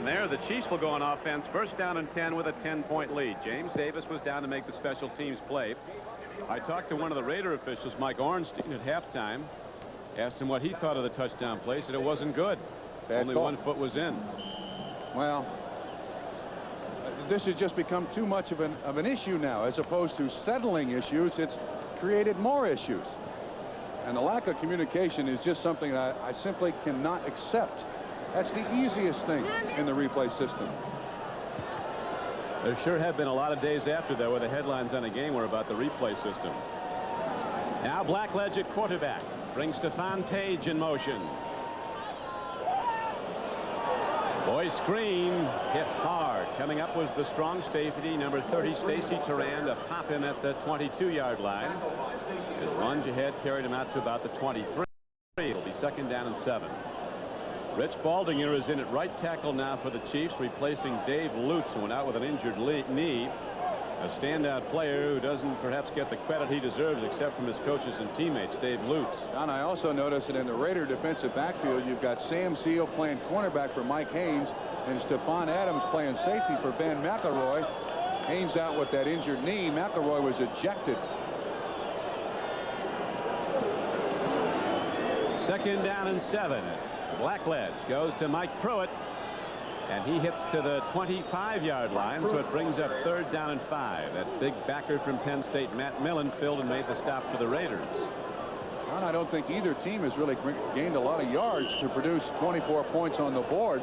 there, the Chiefs will go on offense. First down and 10 with a 10-point lead. James Davis was down to make the special teams play. I talked to one of the Raider officials, Mike Ornstein, at halftime. Asked him what he thought of the touchdown play. Said it wasn't good. Only one foot was in. Well, this has just become too much of an issue now. As opposed to settling issues, it's created more issues. And the lack of communication is just something that I simply cannot accept. That's the easiest thing in the replay system. There sure have been a lot of days after, though, where the headlines on a game were about the replay system. Now Blackledge at quarterback. Brings Stephon Page in motion. Boy screen hit hard. Coming up was the strong safety, number 30, Stacy Turan, to pop him at the 22-yard line. His lunge ahead carried him out to about the 23. It'll be second down and 7. Rich Baldinger is in at right tackle now for the Chiefs, replacing Dave Lutz, who went out with an injured knee. A standout player who doesn't perhaps get the credit he deserves except from his coaches and teammates, Dave Lutz. And I also noticed that in the Raider defensive backfield, you've got Sam Seal playing cornerback for Mike Haynes and Stephon Adams playing safety for Ben McElroy. Haynes out with that injured knee. McElroy was ejected. Second down and 7. Blackledge goes to Mike Pruitt. And he hits to the 25-yard line, so it brings up third down and 5. That big backer from Penn State, Matt Millen, filled and made the stop for the Raiders. And I don't think either team has really gained a lot of yards to produce 24 points on the board.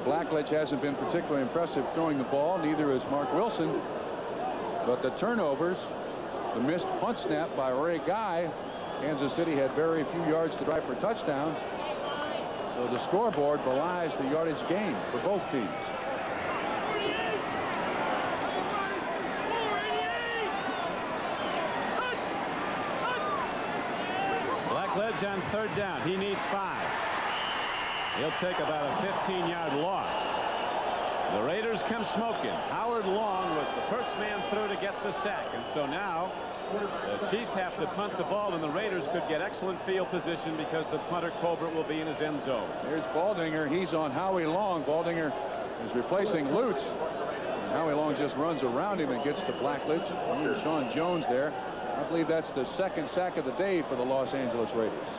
Blackledge hasn't been particularly impressive throwing the ball. Neither is Mark Wilson. But the turnovers, the missed punt snap by Ray Guy, Kansas City had very few yards to drive for touchdowns. So the scoreboard belies the yardage gain for both teams. Blackledge on third down. He needs 5. He'll take about a 15-yard loss. The Raiders come smoking. Howard Long was the first man through to get the sack. And so now the Chiefs have to punt the ball, and the Raiders could get excellent field position because the punter Colbert will be in his end zone. Here's Baldinger. He's on Howie Long. Baldinger is replacing Lutz. And Howie Long just runs around him and gets to Blackledge. And Sean Jones there. I believe that's the second sack of the day for the Los Angeles Raiders.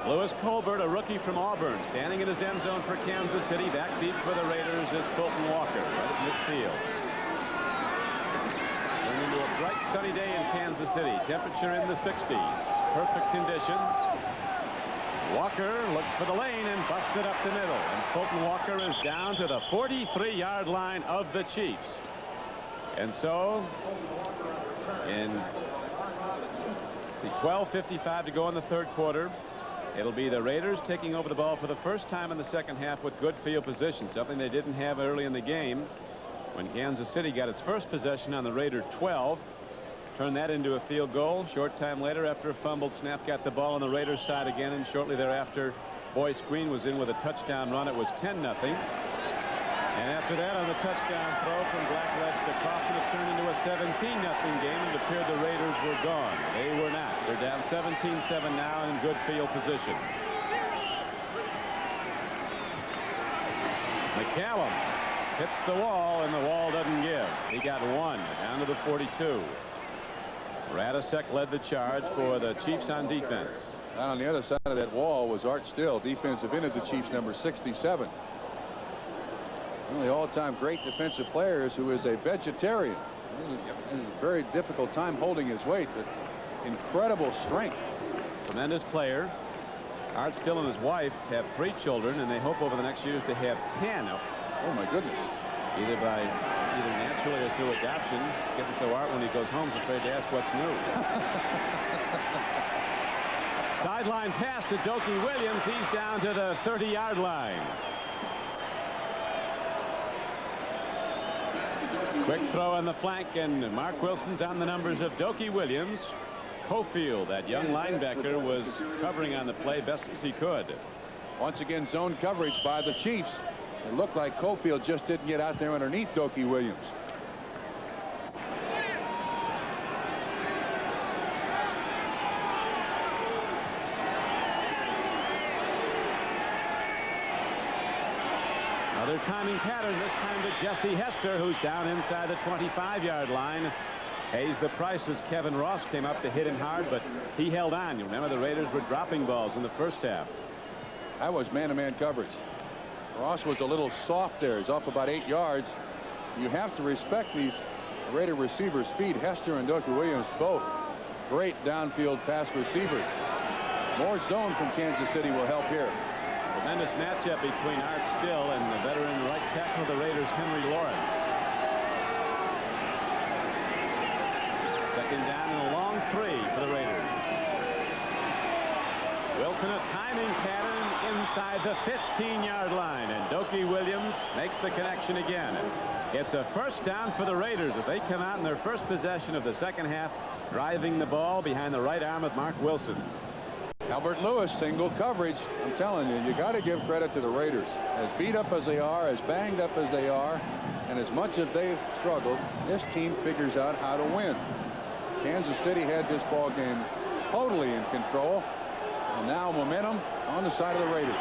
Lewis Colbert, a rookie from Auburn, standing in his end zone for Kansas City. Back deep for the Raiders is Fulton Walker, right at midfield. Into a bright sunny day in Kansas City. Temperature in the 60s. Perfect conditions. Walker looks for the lane and busts it up the middle. And Fulton Walker is down to the 43-yard line of the Chiefs. And so in 12:55 to go in the third quarter. It'll be the Raiders taking over the ball for the first time in the second half with good field position, something they didn't have early in the game when Kansas City got its first possession on the Raider 12. Turned that into a field goal. Short time later, after a fumbled snap, got the ball on the Raiders side again, and shortly thereafter Boyce Green was in with a touchdown run. It was 10-0. And after that, on the touchdown throw from Blackledge to Kaufman, it turned into a 17-0 game. It appeared the Raiders were gone. They were not. They're down 17-7 now in good field position. McCallum hits the wall, and the wall doesn't give. He got 1 down to the 42. Radisek led the charge for the Chiefs on defense. And on the other side of that wall was Art Still, defensive end of the Chiefs, number 67. One of the all-time great defensive players who is a vegetarian. It is a very difficult time holding his weight, but incredible strength. Tremendous player. Art Still and his wife have 3 children, and they hope over the next years to have 10. Oh, my goodness. Either naturally or through adoption. Getting so Art, when he goes home, is afraid to ask what's new. Sideline pass to Dokie Williams. He's down to the 30-yard line. Quick throw on the flank, and Mark Wilson's on the numbers of Dokie Williams. Cofield, that young linebacker, was covering on the play best as he could. Once again, zone coverage by the Chiefs. It looked like Cofield just didn't get out there underneath Dokie Williams. Another timing pattern, this time to Jesse Hester, who's down inside the 25-yard line. Pays the price as Kevin Ross came up to hit him hard, but he held on. You remember the Raiders were dropping balls in the first half. That was man-to-man coverage. Ross was a little soft there. He's off about 8 yards. You have to respect these Raider receivers' speed. Hester and Doku Williams both great downfield pass receivers. More zone from Kansas City will help here. Tremendous matchup between Art Still and the veteran right tackle of the Raiders, Henry Lawrence. Second down and a long 3 for the Raiders. Wilson, a timing pattern inside the 15-yard line, and Doku Williams makes the connection again. It's a first down for the Raiders as they come out in their first possession of the second half, driving the ball behind the right arm of Mark Wilson. Albert Lewis, single coverage. I'm telling you got to give credit to the Raiders. As beat up as they are, as banged up as they are, and as much as they've struggled, this team figures out how to win. Kansas City had this ball game totally in control, and now momentum on the side of the Raiders.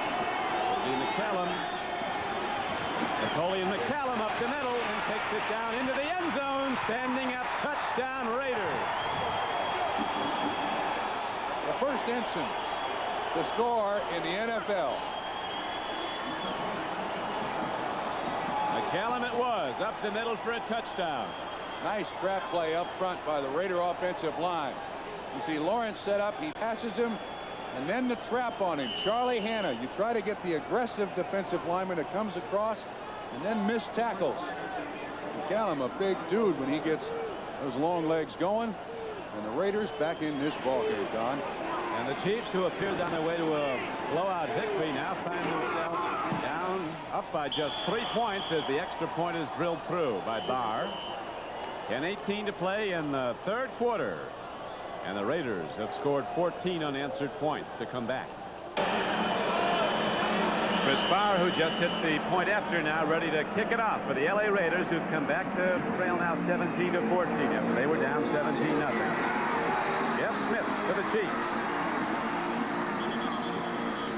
Napoleon McCallum up the middle and takes it down into the end zone. Standing up, touchdown Raiders. The first instant to score in the NFL. McCallum it was, up the middle for a touchdown. Nice trap play up front by the Raider offensive line. You see Lawrence set up, he passes him, and then the trap on him. Charlie Hanna, you try to get the aggressive defensive lineman that comes across and then miss tackles. McCallum, a big dude when he gets those long legs going. And the Raiders back in this ball game, Don. And the Chiefs, who appeared on their way to a blowout victory, now find themselves down up by just 3 points as the extra point is drilled through by Barr. 10:18 to play in the third quarter. And the Raiders have scored 14 unanswered points to come back. Chris Barr, who just hit the point after, now ready to kick it off for the LA Raiders, who've come back to trail now 17-14 after they were down 17-0. Jeff Smith for the Chiefs.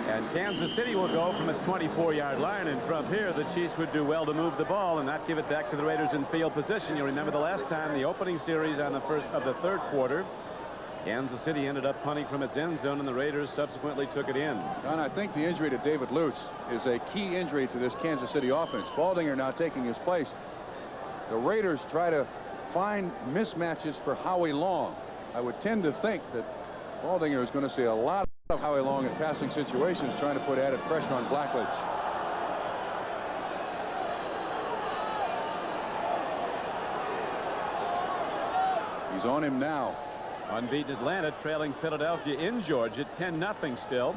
And Kansas City will go from its 24-yard line, and from here the Chiefs would do well to move the ball and not give it back to the Raiders in field position. You'll remember the last time, the opening series on the first of the third quarter, Kansas City ended up punting from its end zone, and the Raiders subsequently took it in. Don, I think the injury to David Lutz is a key injury to this Kansas City offense. Baldinger now taking his place. The Raiders try to find mismatches for Howie Long. I would tend to think that Baldinger is going to see a lot of Howie Long in passing situations, trying to put added pressure on Blackledge. He's on him now. Unbeaten Atlanta trailing Philadelphia in Georgia 10-0 still.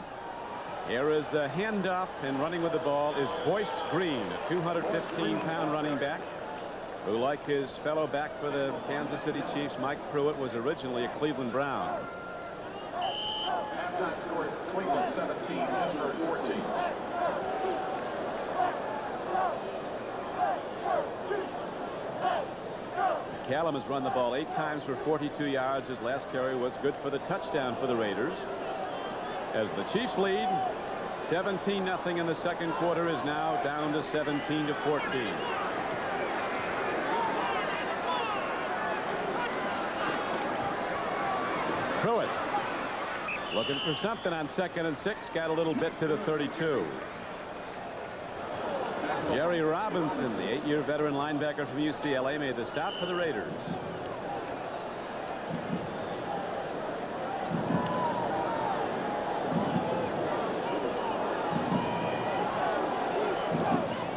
Here is a handoff, and running with the ball is Boyce Green, a 215-pound running back who, like his fellow back for the Kansas City Chiefs, Mike Pruitt, was originally a Cleveland Brown. Cleveland 17, Pittsburgh 14. McCallum has run the ball 8 times for 42 yards. His last carry was good for the touchdown for the Raiders. As the Chiefs lead 17-0 in the second quarter, is now down to 17-14. Pruitt looking for something on 2nd and 6, got a little bit to the 32. Jerry Robinson, the 8-year veteran linebacker from UCLA, made the stop for the Raiders.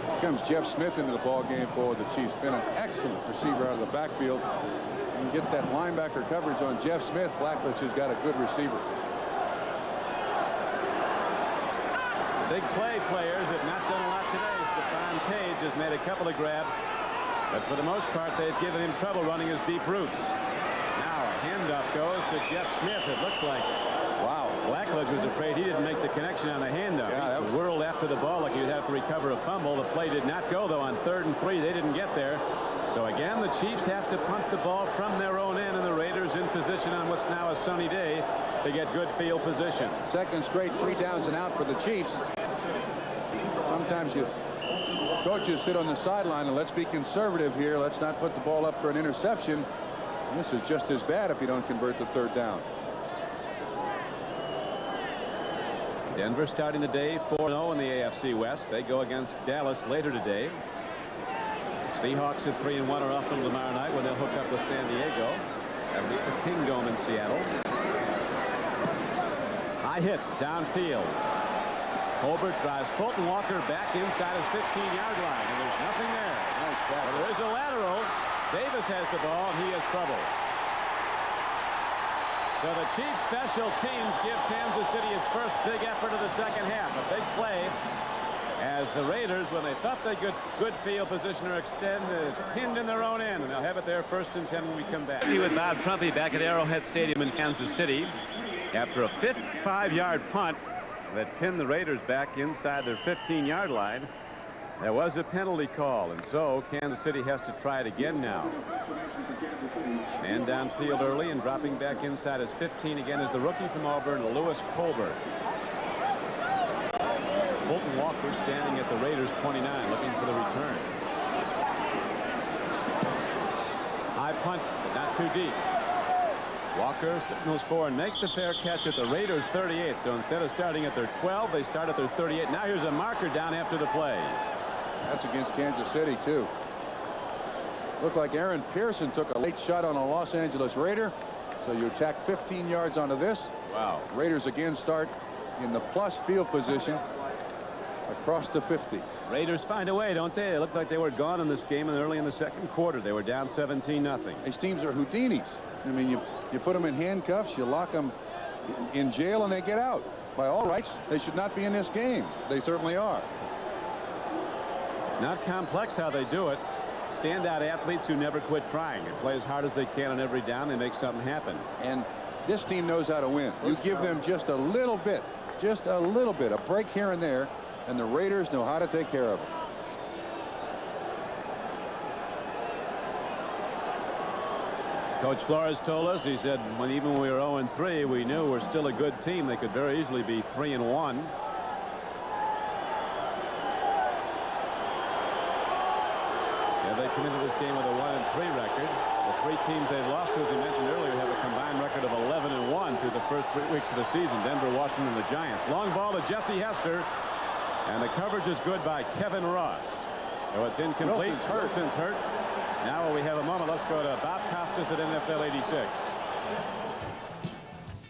Here comes Jeff Smith into the ball game for the Chiefs. Been an excellent receiver out of the backfield. You can get that linebacker coverage on Jeff Smith. Blackledge has got a good receiver. Big play players have not done a lot today. Stephon Page has made a couple of grabs, but for the most part they've given him trouble running his deep routes. Now a handoff goes to Jeff Smith. It looked like, wow, Blackledge was afraid he didn't make the connection on the handoff. Yeah, he whirled after the ball like he'd have to recover a fumble. The play did not go, though. On 3rd and 3, they didn't get there. So again, the Chiefs have to punt the ball from their own end, and the Raiders in position on what's now a sunny day to get good field position. Second straight 3 downs and out for the Chiefs. Sometimes you Coaches sit on the sideline and let's be conservative here. Let's not put the ball up for an interception. And this is just as bad if you don't convert the third down. Denver starting the day 4-0 in the AFC West. They go against Dallas later today. Seahawks at 3-1 are off from tomorrow night when they'll hook up with San Diego. That'll be the Kingdome in Seattle. High hit downfield. Colbert drives Fulton Walker back inside his 15-yard line, and there's nothing there. Nice tackle. Well, there's a lateral. Davis has the ball, and he has trouble. So the Chiefs special teams give Kansas City its first big effort of the second half. A big play as the Raiders, when they thought they got good field position or extend, pinned in their own end, and they'll have it there 1st and 10 when we come back. With Bob Trumpy back at Arrowhead Stadium in Kansas City after a 55-yard punt that pinned the Raiders back inside their 15-yard line. There was a penalty call, and so Kansas City has to try it again now. Man downfield early and dropping back inside his 15 again is the rookie from Auburn, Lewis Colbert. Fulton Walker standing at the Raiders 29 looking for the return. High punt, but not too deep. Walker signals for and makes the fair catch at the Raiders 38. So instead of starting at their 12, they start at their 38. Now here's a marker down after the play. That's against Kansas City, too. Looked like Aaron Pearson took a late shot on a Los Angeles Raider. So you attack 15 yards onto this. Wow. Raiders again start in the plus field position across the 50. Raiders find a way, don't they? They looked like they were gone in this game, and early in the second quarter they were down 17-0. These teams are Houdinis. I mean, you put them in handcuffs, you lock them in jail, and they get out. By all rights, they should not be in this game. They certainly are. It's not complex how they do it. Standout athletes who never quit trying. They play as hard as they can on every down. They make something happen. And this team knows how to win. You give them just a little bit, a break here and there, and the Raiders know how to take care of it. Coach Flores told us, he said, even when we were 0-3, we knew we're still a good team. They could very easily be 3-1. Yeah, they come into this game with a 1-3 record. The three teams they've lost to, as we mentioned earlier, have a combined record of 11-1 through the first 3 weeks of the season. Denver, Washington, and the Giants. Long ball to Jesse Hester, and the coverage is good by Kevin Ross. So it's incomplete. Wilson's hurt. Now we have a moment. Let's go to Bob Costas at NFL 86.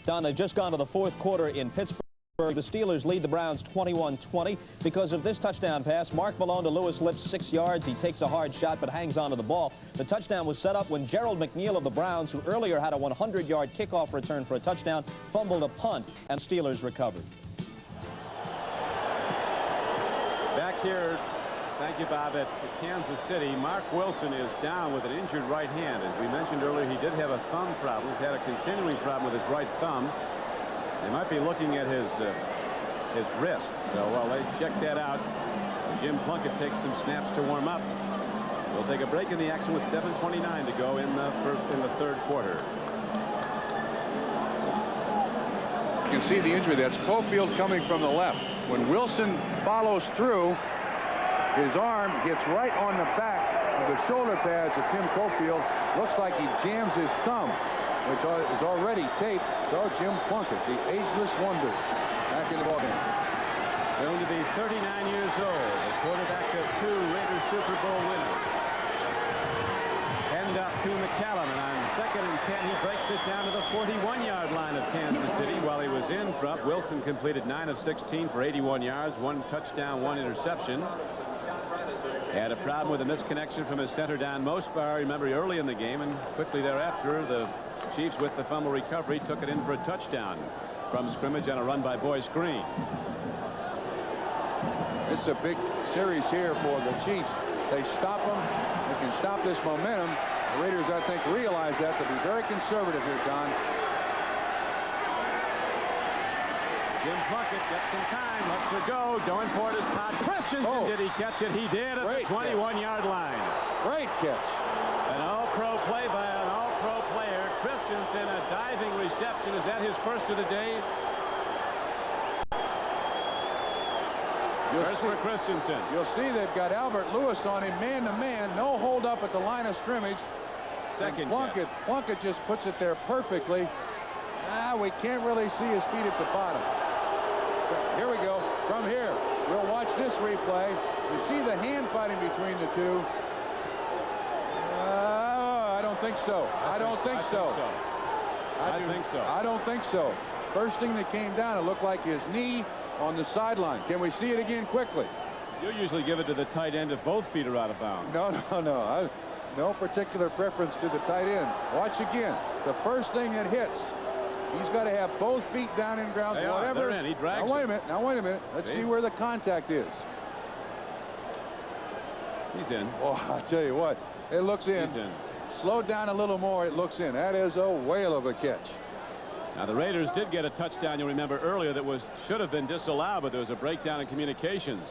Don, they've just gone to the fourth quarter in Pittsburgh. The Steelers lead the Browns 21-20 because of this touchdown pass. Mark Malone to Lewis Lips, 6 yards. He takes a hard shot but hangs onto the ball. The touchdown was set up when Gerald McNeil of the Browns, who earlier had a 100-yard kickoff return for a touchdown, fumbled a punt, and Steelers recovered. Back here, thank you, Bob, at Kansas City, Mark Wilson is down with an injured right hand. As we mentioned earlier, he did have a thumb problem. He's had a continuing problem with his right thumb. They might be looking at his wrist. So while they check that out, Jim Plunkett takes some snaps to warm up. We'll take a break in the action with 7:29 to go in the third quarter. You can see the injury. That's Cofield coming from the left. When Wilson follows through, his arm hits right on the back of the shoulder pads of Tim Cofield. Looks like he jams his thumb, which is already taped. So Jim Plunkett, the ageless wonder, back in the ballgame. Soon to be 39 years old, the quarterback of 2 Raiders Super Bowl winners. End up to McCallum, and on 2nd and 10, he breaks it down to the 41-yard line of Kansas City. While he was in front, Wilson completed 9 of 16 for 81 yards, 1 touchdown, 1 interception. Had a problem with a misconnection from his center down most bar, remember, early in the game, and quickly thereafter, the Chiefs, with the fumble recovery, took it in for a touchdown from scrimmage on a run by Boyce Green. This is a big series here for the Chiefs. They stop them. They can stop this momentum. The Raiders, I think, realize that. They'll be very conservative here, Don. Jim Plunkett gets some time, lets her go. Going for it is Todd Christensen. Did he catch it? He did at the 21-yard line. Great catch. An all-pro play by an all-pro player. Christensen, a diving reception. Is that his first of the day? First for Christensen. You'll see they've got Albert Lewis on him man-to-man. No hold up at the line of scrimmage. Second Plunkett just puts it there perfectly. We can't really see his feet at the bottom. Here we go. From here, we'll watch this replay. You see the hand fighting between the two. I don't think so. I don't think so. I don't think so. First thing that came down, it looked like his knee on the sideline. Can we see it again quickly? You usually give it to the tight end if both feet are out of bounds. No. No particular preference to the tight end. Watch again. The first thing that hits, he's got to have both feet down in ground. They're in. He drags Now wait a minute. Let's see where the contact is. He's in. Oh, I'll tell you what. It looks in. He's in. Slow down a little more. It looks in. That is a whale of a catch. Now, the Raiders did get a touchdown, you'll remember earlier, that should have been disallowed, but there was a breakdown in communications.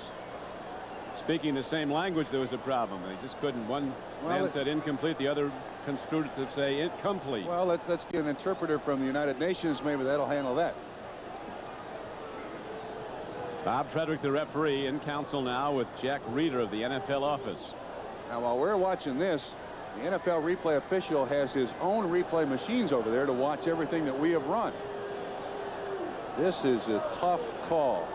Speaking the same language, there was a problem. They just couldn't. One man said incomplete, the other construed it to say incomplete. Well, let's get an interpreter from the United Nations. Maybe that'll handle that. Bob Frederick, the referee, in council now with Jack Reeder of the NFL office. Now, while we're watching this, the NFL replay official has his own replay machines over there to watch everything that we have run. This is a tough call.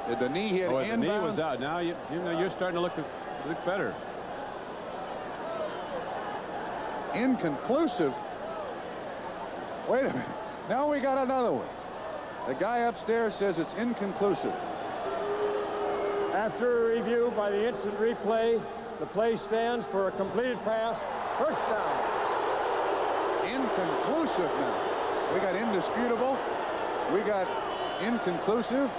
Did the knee hit inbound? The knee was out. Now you know you're starting to look better. Inconclusive. Wait a minute. Now we got another one. The guy upstairs says it's inconclusive. After a review by the instant replay, the play stands for a completed pass. First down. Inconclusive now. We got indisputable. We got inconclusive.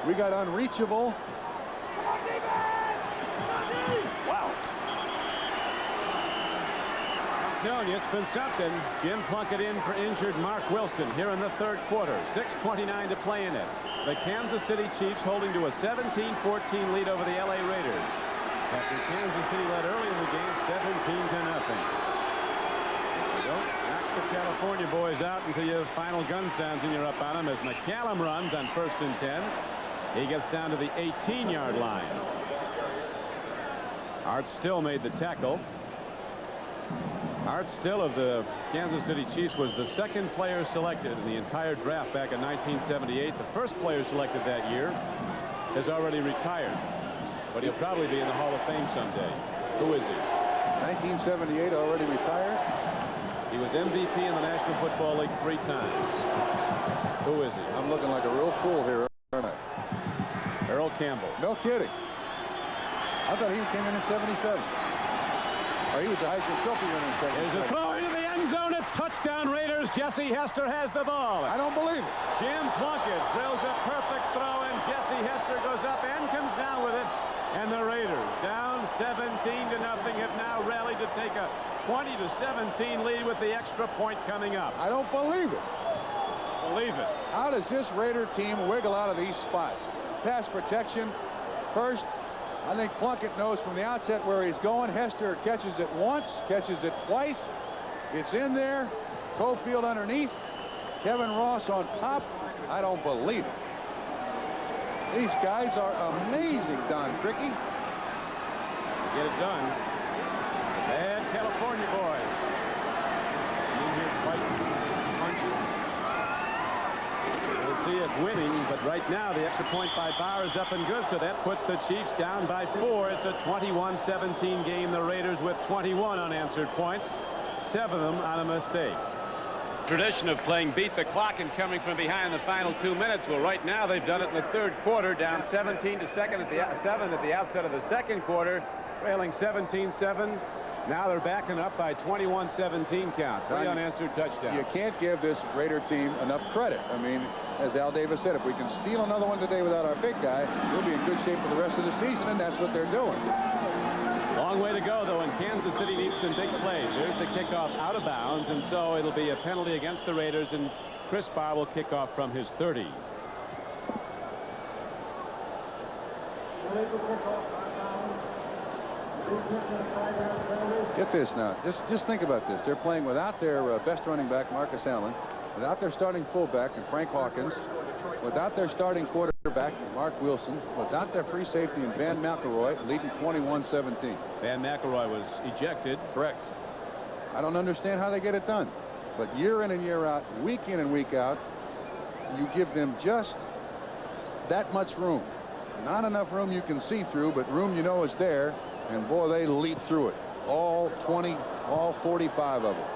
We got unreachable. Wow. I'm telling you, it's been something. Jim Plunkett in for injured Mark Wilson here in the third quarter. 6:29 to play in it. The Kansas City Chiefs holding to a 17-14 lead over the LA Raiders. After Kansas City led early in the game, 17-0. You don't knock the California boys out until your final gun sounds and you're up on them as McCallum runs on 1st and 10. He gets down to the 18-yard line. Art Still made the tackle. Art Still of the Kansas City Chiefs was the second player selected in the entire draft back in 1978. The first player selected that year has already retired, but he'll probably be in the Hall of Fame someday. Who is he? 1978, already retired. He was MVP in the National Football League 3 times. Who is he? I'm looking like a real fool here, aren't I? Earl Campbell. No kidding. I thought he came in 77. Oh, he was a Heisman Trophy winner in 77. There's a throw into the end zone. It's touchdown Raiders. Jesse Hester has the ball. I don't believe it. Jim Plunkett drills a perfect throw, and Jesse Hester goes up and comes down with it. And the Raiders, down 17-0, have now rallied to take a 20-17 lead with the extra point coming up. I don't believe it. Believe it. How does this Raider team wiggle out of these spots? Pass protection first. I think Plunkett knows from the outset where he's going. Hester catches it once, catches it twice. It's in there. Cofield underneath. Kevin Ross on top. I don't believe it. These guys are amazing, Don Criqui. Get it done. Bad California boys. In here fighting, punching. We'll see it winning, but right now the extra point by Bauer is up and good, so that puts the Chiefs down by 4. It's a 21-17 game. The Raiders with 21 unanswered points, 7 of them on a mistake. Tradition of playing beat the clock and coming from behind the final 2 minutes. Well, right now they've done it in the third quarter, down 17-7 at the outset of the second quarter, trailing 17-7. Now they're backing up by 21-17 count. 3 unanswered touchdowns. You can't give this Raider team enough credit. I mean, as Al Davis said, if we can steal another one today without our big guy, we'll be in good shape for the rest of the season, and that's what they're doing. Long way to go, though, and Kansas City needs some big plays. Here's the kickoff out of bounds, and so it'll be a penalty against the Raiders, and Chris Barr will kick off from his 30. Get this now. Just think about this. They're playing without their best running back, Marcus Allen, without their starting fullback, and Frank Hawkins, without their starting quarterback, quarterback, Mark Wilson, without their free safety and Van McElroy, leading 21-17. Van McElroy was ejected. Correct. I don't understand how they get it done. But year in and year out, week in and week out, you give them just that much room. Not enough room you can see through, but room you know is there. And boy, they leap through it. All 20, all 45 of them.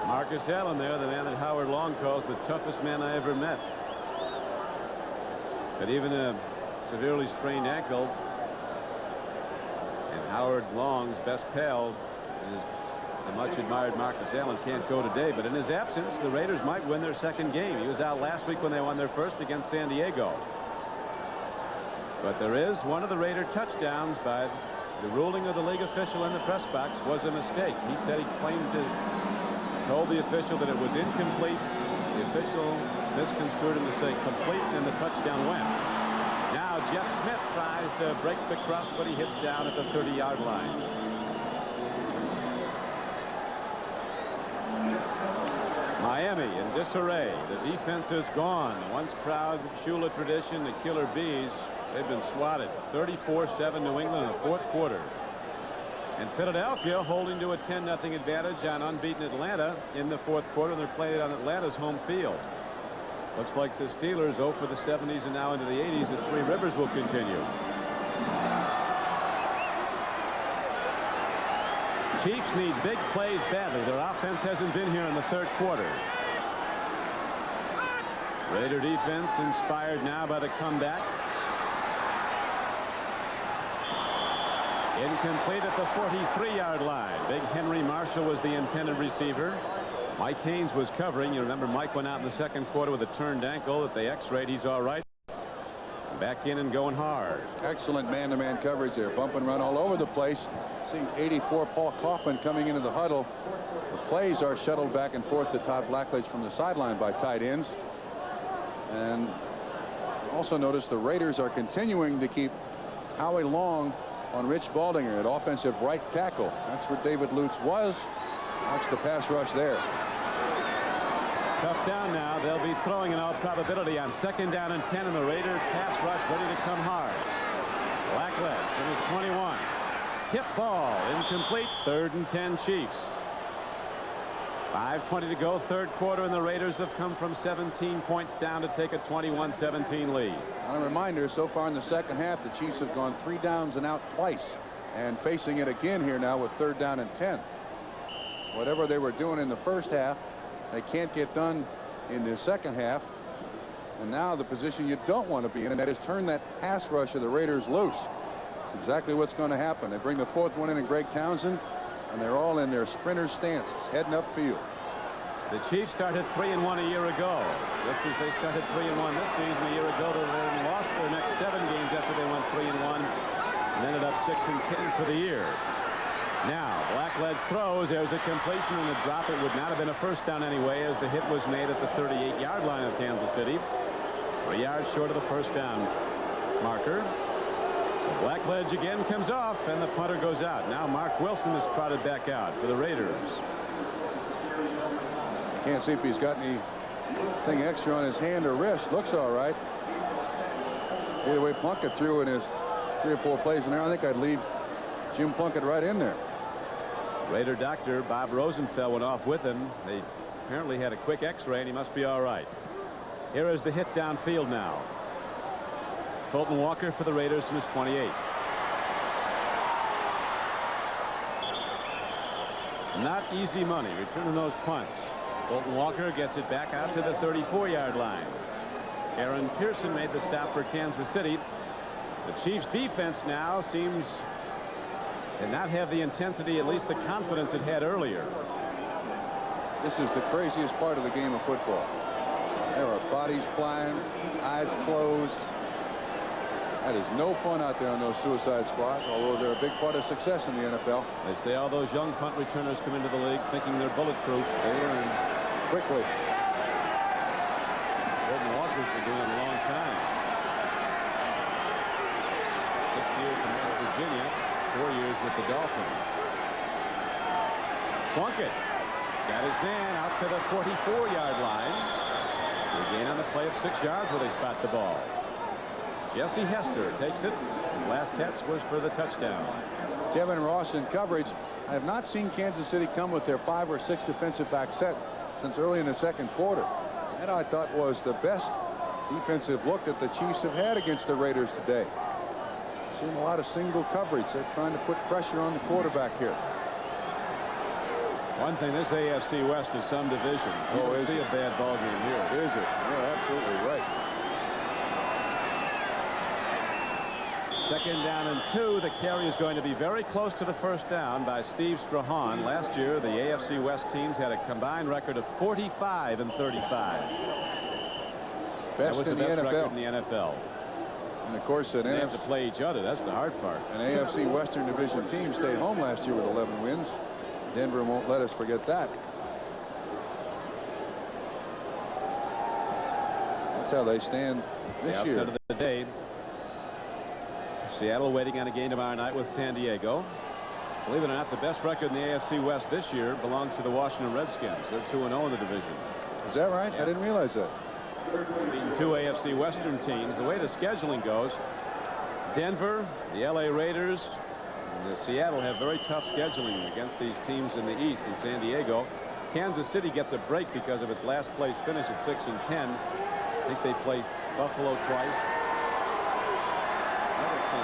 Marcus Allen there, the man that Howard Long calls the toughest man I ever met. But even a severely sprained ankle, and Howard Long's best pal is the much admired Marcus Allen, can't go today. But in his absence, the Raiders might win their second game. He was out last week when they won their first against San Diego. But there is one of the Raider touchdowns by the ruling of the league official in the press box was a mistake. He said he told the official that it was incomplete. The official misconstrued him to say complete, and the touchdown went. Now Jeff Smith tries to break the crust, but he hits down at the 30-yard line. Miami in disarray. The defense is gone. Once proud Shula tradition, the Killer Bees, they've been swatted. 34-7 New England in the fourth quarter. And Philadelphia holding to a 10-0 advantage on unbeaten Atlanta in the fourth quarter. They're playing on Atlanta's home field. Looks like the Steelers 0 for the 70s and now into the 80s. The Three Rivers will continue. Chiefs need big plays badly. Their offense hasn't been here in the third quarter. Raider defense inspired now by the comeback. Incomplete at the 43-yard line. Big Henry Marshall was the intended receiver. Mike Haynes was covering. You remember Mike went out in the second quarter with a turned ankle. At the X-rayed, he's all right. Back in and going hard. Excellent man-to-man coverage there. Bump and run all over the place. See 84 Paul Kaufman coming into the huddle. The plays are shuttled back and forth to Todd Blackledge from the sideline by tight ends. And also notice the Raiders are continuing to keep Howie Long on Rich Baldinger at offensive right tackle. That's where David Lutz was. Watch the pass rush there. Tough down now. They'll be throwing in all probability on 2nd down and 10, and the Raider pass rush ready to come hard. Blackledge from his 21. Tip ball incomplete. 3rd and 10 Chiefs. 5:20 to go, third quarter, and the Raiders have come from 17 points down to take a 21-17 lead. And a reminder, so far in the second half, the Chiefs have gone 3 downs and out twice, and facing it again here now with 3rd down and 10. Whatever they were doing in the first half, they can't get done in the second half. And now the position you don't want to be in, and that is turn that pass rush of the Raiders loose. It's exactly what's going to happen. They bring the 4th one in Greg Townsend, and they're all in their sprinter stances, heading upfield. The Chiefs started 3-1 a year ago. Just as they started 3-1 this season a year ago, they lost their next 7 games after they went 3-1 and ended up 6-10 for the year. Now Blackledge throws. There's a completion and a drop. It would not have been a first down anyway, as the hit was made at the 38-yard line of Kansas City. 3 yards short of the first down marker. So Blackledge again comes off, and the punter goes out. Now Mark Wilson is trotted back out for the Raiders. Can't see if he's got anything extra on his hand or wrist. Looks all right. See the way Plunkett threw in his 3 or 4 plays in there. I think I'd leave Jim Plunkett right in there. Raider doctor Bob Rosenfeld went off with him. They apparently had a quick X-ray, and he must be all right. Here is the hit downfield now. Colton Walker for the Raiders from his 28. Not easy money returning those punts. Colton Walker gets it back out to the 34-yard line. Aaron Pearson made the stop for Kansas City. The Chiefs defense now seems to not have the intensity, at least the confidence it had earlier. This is the craziest part of the game of football. There are bodies flying, eyes closed. That is no fun out there on those suicide squads, although they're a big part of success in the NFL. They say all those young punt returners come into the league thinking they're bulletproof. They learn quickly. Colton Walker's been doing it a long time. 6 years in West Virginia, 4 years with the Dolphins. Plunkett got his man out to the 44-yard line. The gain on the play of 6 yards where they spot the ball. Jesse Hester takes it. His last catch was for the touchdown. Kevin Ross in coverage. I have not seen Kansas City come with their 5 or 6 defensive back set since early in the second quarter. And I thought was the best defensive look that the Chiefs have had against the Raiders today. Seen a lot of single coverage. They're trying to put pressure on the quarterback here. One thing, this AFC West is some division. You don't see a bad ball game here. Is it? You're absolutely right. Second down and 2. The carry is going to be very close to the first down by Steve Strahan. Last year, the AFC West teams had a combined record of 45 and 35. That was the best record in the NFL. And of course, they have to play each other. That's the hard part. An AFC Western Division team stayed home last year with 11 wins. Denver won't let us forget that. That's how they stand this year. The outset of the day. Seattle waiting on a game tomorrow night with San Diego. Believe it or not, the best record in the AFC West this year belongs to the Washington Redskins. They're 2-0 in the division. Is that right? Yeah. I didn't realize that. Beating 2 AFC Western teams. The way the scheduling goes, Denver, the LA Raiders, and the Seattle have very tough scheduling against these teams in the East. In San Diego, Kansas City gets a break because of its last place finish at 6-10. I think they play Buffalo twice.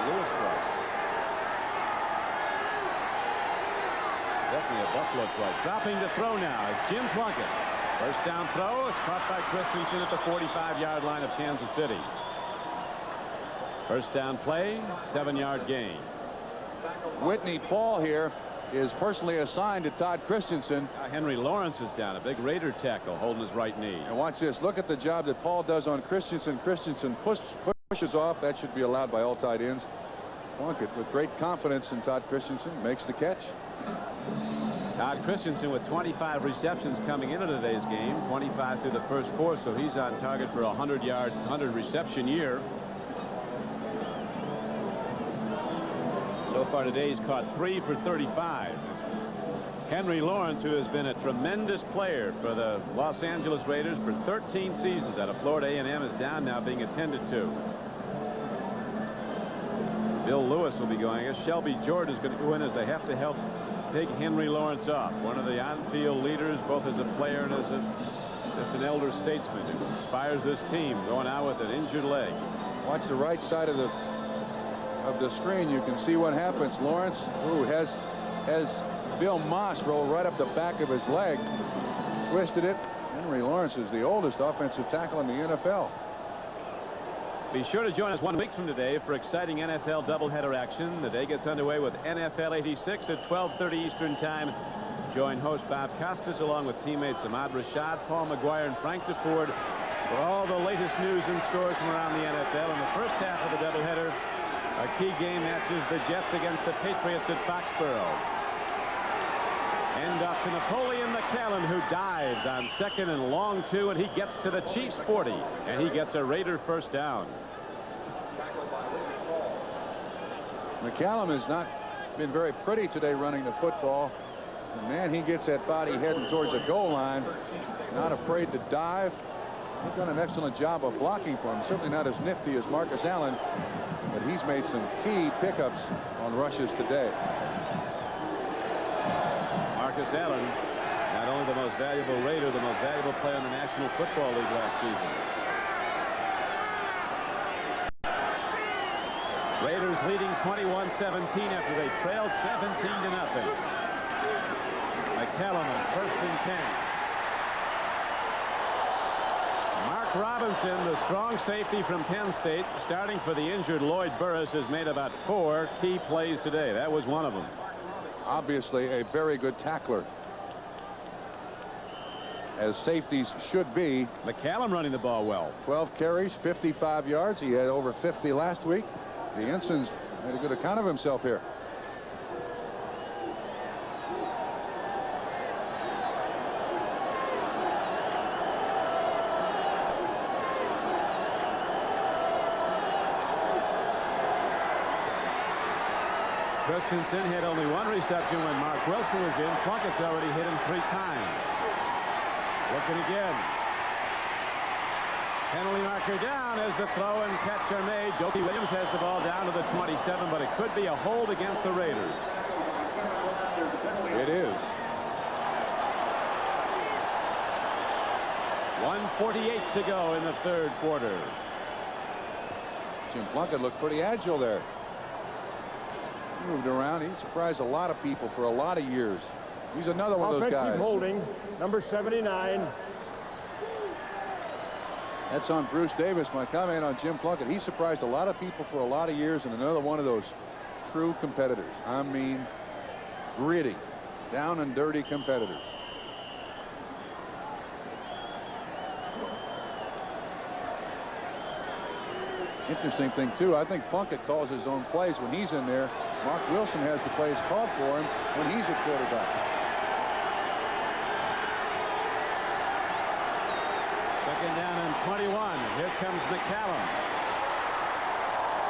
Louis twice. Definitely a Buffalo twice. Dropping to throw now is Jim Plunkett. First down throw. It's caught by Christensen at the 45-yard line of Kansas City. First down play, 7-yard gain. Whitney Paul here is personally assigned to Todd Christensen. Henry Lawrence is down, a big Raider tackle holding his right knee. And watch this. Look at the job that Paul does on Christensen. Christensen pushes off. That should be allowed by all tight ends. Plunkett with great confidence in Todd Christensen makes the catch. Todd Christensen with 25 receptions coming into today's game, 25 through the first 4, so he's on target for a 100 reception year. So far today he's caught 3 for 35. Henry Lawrence, who has been a tremendous player for the Los Angeles Raiders for 13 seasons out of Florida A&M, is down now being attended to. Bill Lewis will be going. I guess Shelby Jordan is going to go in as they have to help take Henry Lawrence off. One of the on-field leaders, both as a player and as just an elder statesman who inspires this team, going out with an injured leg. Watch the right side of the screen. You can see what happens. Lawrence, who has Bill Moss roll right up the back of his leg, twisted it. Henry Lawrence is the oldest offensive tackle in the NFL. Be sure to join us 1 week from today for exciting NFL doubleheader action. The day gets underway with NFL 86 at 12:30 Eastern Time. Join host Bob Costas along with teammates Ahmad Rashad, Paul McGuire, and Frank DeFord for all the latest news and scores from around the NFL. In the first half of the doubleheader, our key game matches the Jets against the Patriots at Foxborough. End off to Napoleon McCallum, who dives on 2nd and long 2, and he gets to the Chiefs 40, and he gets a Raider first down. McCallum has not been very pretty today running the football. And man, he gets that body heading towards the goal line. Not afraid to dive. He's done an excellent job of blocking for him. Certainly not as nifty as Marcus Allen, but he's made some key pickups on rushes today. Marcus Allen, not only the most valuable Raider, the most valuable player in the National Football League last season. Raiders leading 21-17 after they trailed 17-0. McCallum on 1st and 10. Mark Robinson, the strong safety from Penn State, starting for the injured Lloyd Burris, has made about 4 key plays today. That was one of them. Obviously a very good tackler, as safeties should be. McCallum running the ball well. 12 carries, 55 yards. He had over 50 last week. The Ensigns made a good account of himself here. Christensen had only 1 reception when Mark Wilson was in. Plunkett's already hit him 3 times. Looking again. Penalty marker down as the throw and catch are made. Jokey Williams has the ball down to the 27, but it could be a hold against the Raiders. It is. 1:48 to go in the third quarter. Jim Plunkett looked pretty agile there. He moved around. He surprised a lot of people for a lot of years. He's another one of those guys. Offensive holding, number 79. That's on Bruce Davis. My comment on Jim Plunkett. He surprised a lot of people for a lot of years, and another one of those true competitors. I mean, gritty, down and dirty competitors. Interesting thing, too, I think Plunkett calls his own plays when he's in there. Mark Wilson has the plays called for him when he's a quarterback. Second down and 21. Here comes McCallum.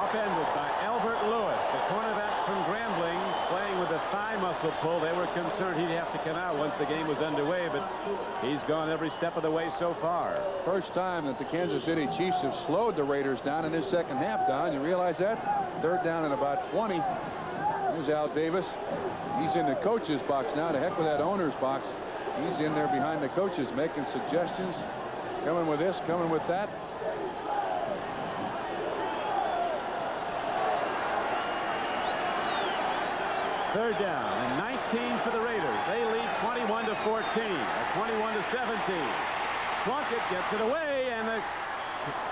Upended by Albert Lewis, the cornerback from Grambling, playing with a thigh muscle pull. They were concerned he'd have to come out once the game was underway, but he's gone every step of the way so far. First time that the Kansas City Chiefs have slowed the Raiders down in this second half, Don. You realize that? Third down and about 20. There's Al Davis. He's in the coach's box now. To heck with that owner's box. He's in there behind the coaches making suggestions. Coming with this, coming with that. Third down and 19 for the Raiders. They lead 21 to 14, or 21 to 17. Plunkett gets it away, and the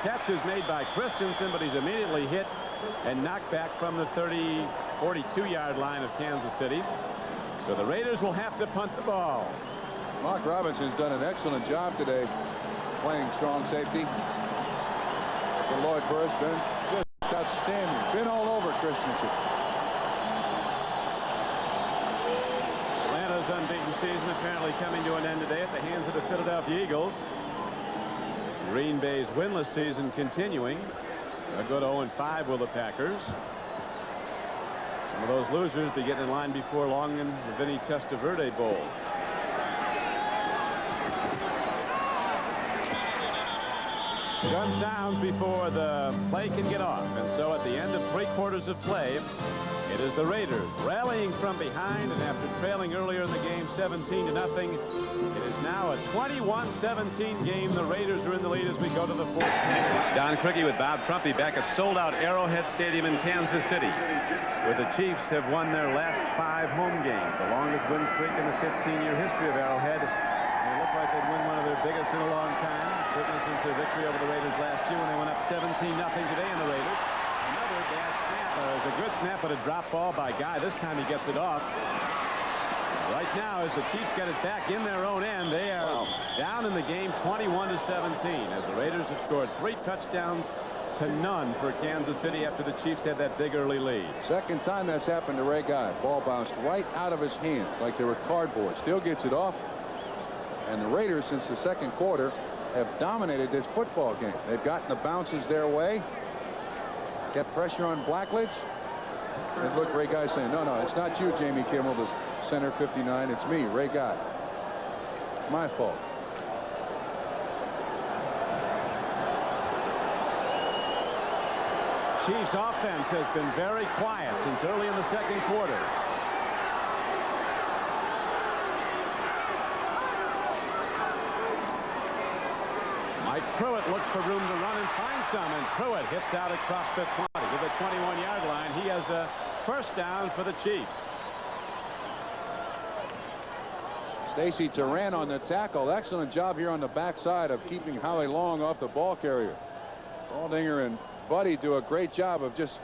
catch is made by Christensen, but he's immediately hit and knocked back from the 42-yard line of Kansas City. So the Raiders will have to punt the ball. Mark Robinson's done an excellent job today playing strong safety. So Lloyd Burris been just outstanding. Been all over Christensen. Atlanta's unbeaten season apparently coming to an end today at the hands of the Philadelphia Eagles. Green Bay's winless season continuing. A good 0-5 will the Packers. Some of those losers be getting in line before long in the Vinny Testaverde Bowl. Gun sounds before the play can get off, and so at the end of 3 quarters of play, it is the Raiders rallying from behind, and after trailing earlier in the game 17-0, it is now a 21-17 game. The Raiders are in the lead as we go to the fourth. Don Criqui with Bob Trumpy back at sold-out Arrowhead Stadium in Kansas City, where the Chiefs have won their last 5 home games, the longest win streak in the 15-year history of Arrowhead. They look like they'd win one of their biggest in a long time, certainly since their victory over the Raiders last year when they went up 17-0 today in the Raiders. Another bad snap. It's a good snap, but a drop ball by Guy. This time he gets it off. Right now, as the Chiefs get it back in their own end, they are down in the game 21-17, as the Raiders have scored 3 touchdowns to none for Kansas City after the Chiefs had that big early lead. Second time that's happened to Ray Guy. Ball bounced right out of his hands like they were cardboard. Still gets it off. And the Raiders, since the second quarter, have dominated this football game. They've gotten the bounces their way, kept pressure on Blackledge. And look, Ray Guy saying, no, it's not you, Jamie Kimmel, the center 59. It's me, Ray Guy. My fault. Chiefs offense has been very quiet since early in the second quarter. Mike Pruitt looks for room to run and find some, and Pruitt hits out across the 20 to the 21-yard line. He has a first down for the Chiefs. Stacy Turan on the tackle. Excellent job here on the backside of keeping Howie Long off the ball carrier. Baldinger and Buddy do a great job of just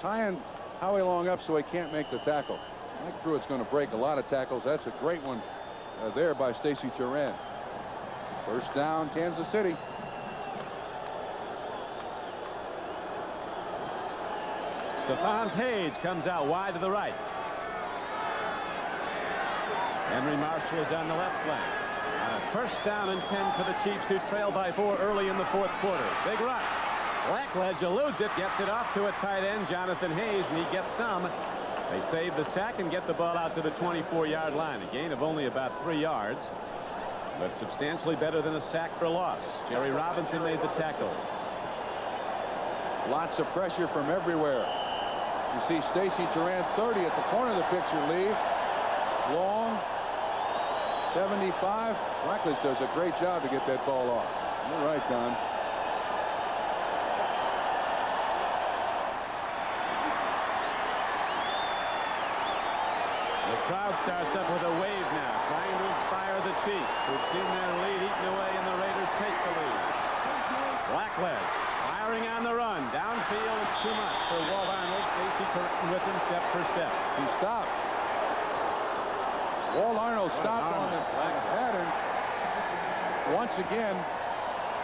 tying Howie Long up so he can't make the tackle. Mike Pruitt's going to break a lot of tackles. That's a great one there by Stacy Turan. First down, Kansas City. Stephon Page comes out wide to the right. Henry Marshall is on the left flank. On a first down and 10 for the Chiefs, who trail by 4 early in the fourth quarter. Big rush. Blackledge eludes it, gets it off to a tight end, Jonathan Hayes, and he gets some. They save the sack and get the ball out to the 24-yard line. A gain of only about 3 yards. but substantially better than a sack for a loss. Jerry Robinson made the tackle. Lots of pressure from everywhere. You see Stacy Turan, 30 at the corner of the picture, leave. Long. 75. Blackledge does a great job to get that ball off. You're right, Don. The crowd starts up with a wave now, trying to inspire the Chiefs, who've seen their lead eaten away, and the Raiders take the lead. Blackledge firing on the run. Downfield, it's too much for Walt Arnold. Stacy Turan with him step for step. He stopped. Walt Arnold stopped on the pattern. Once again,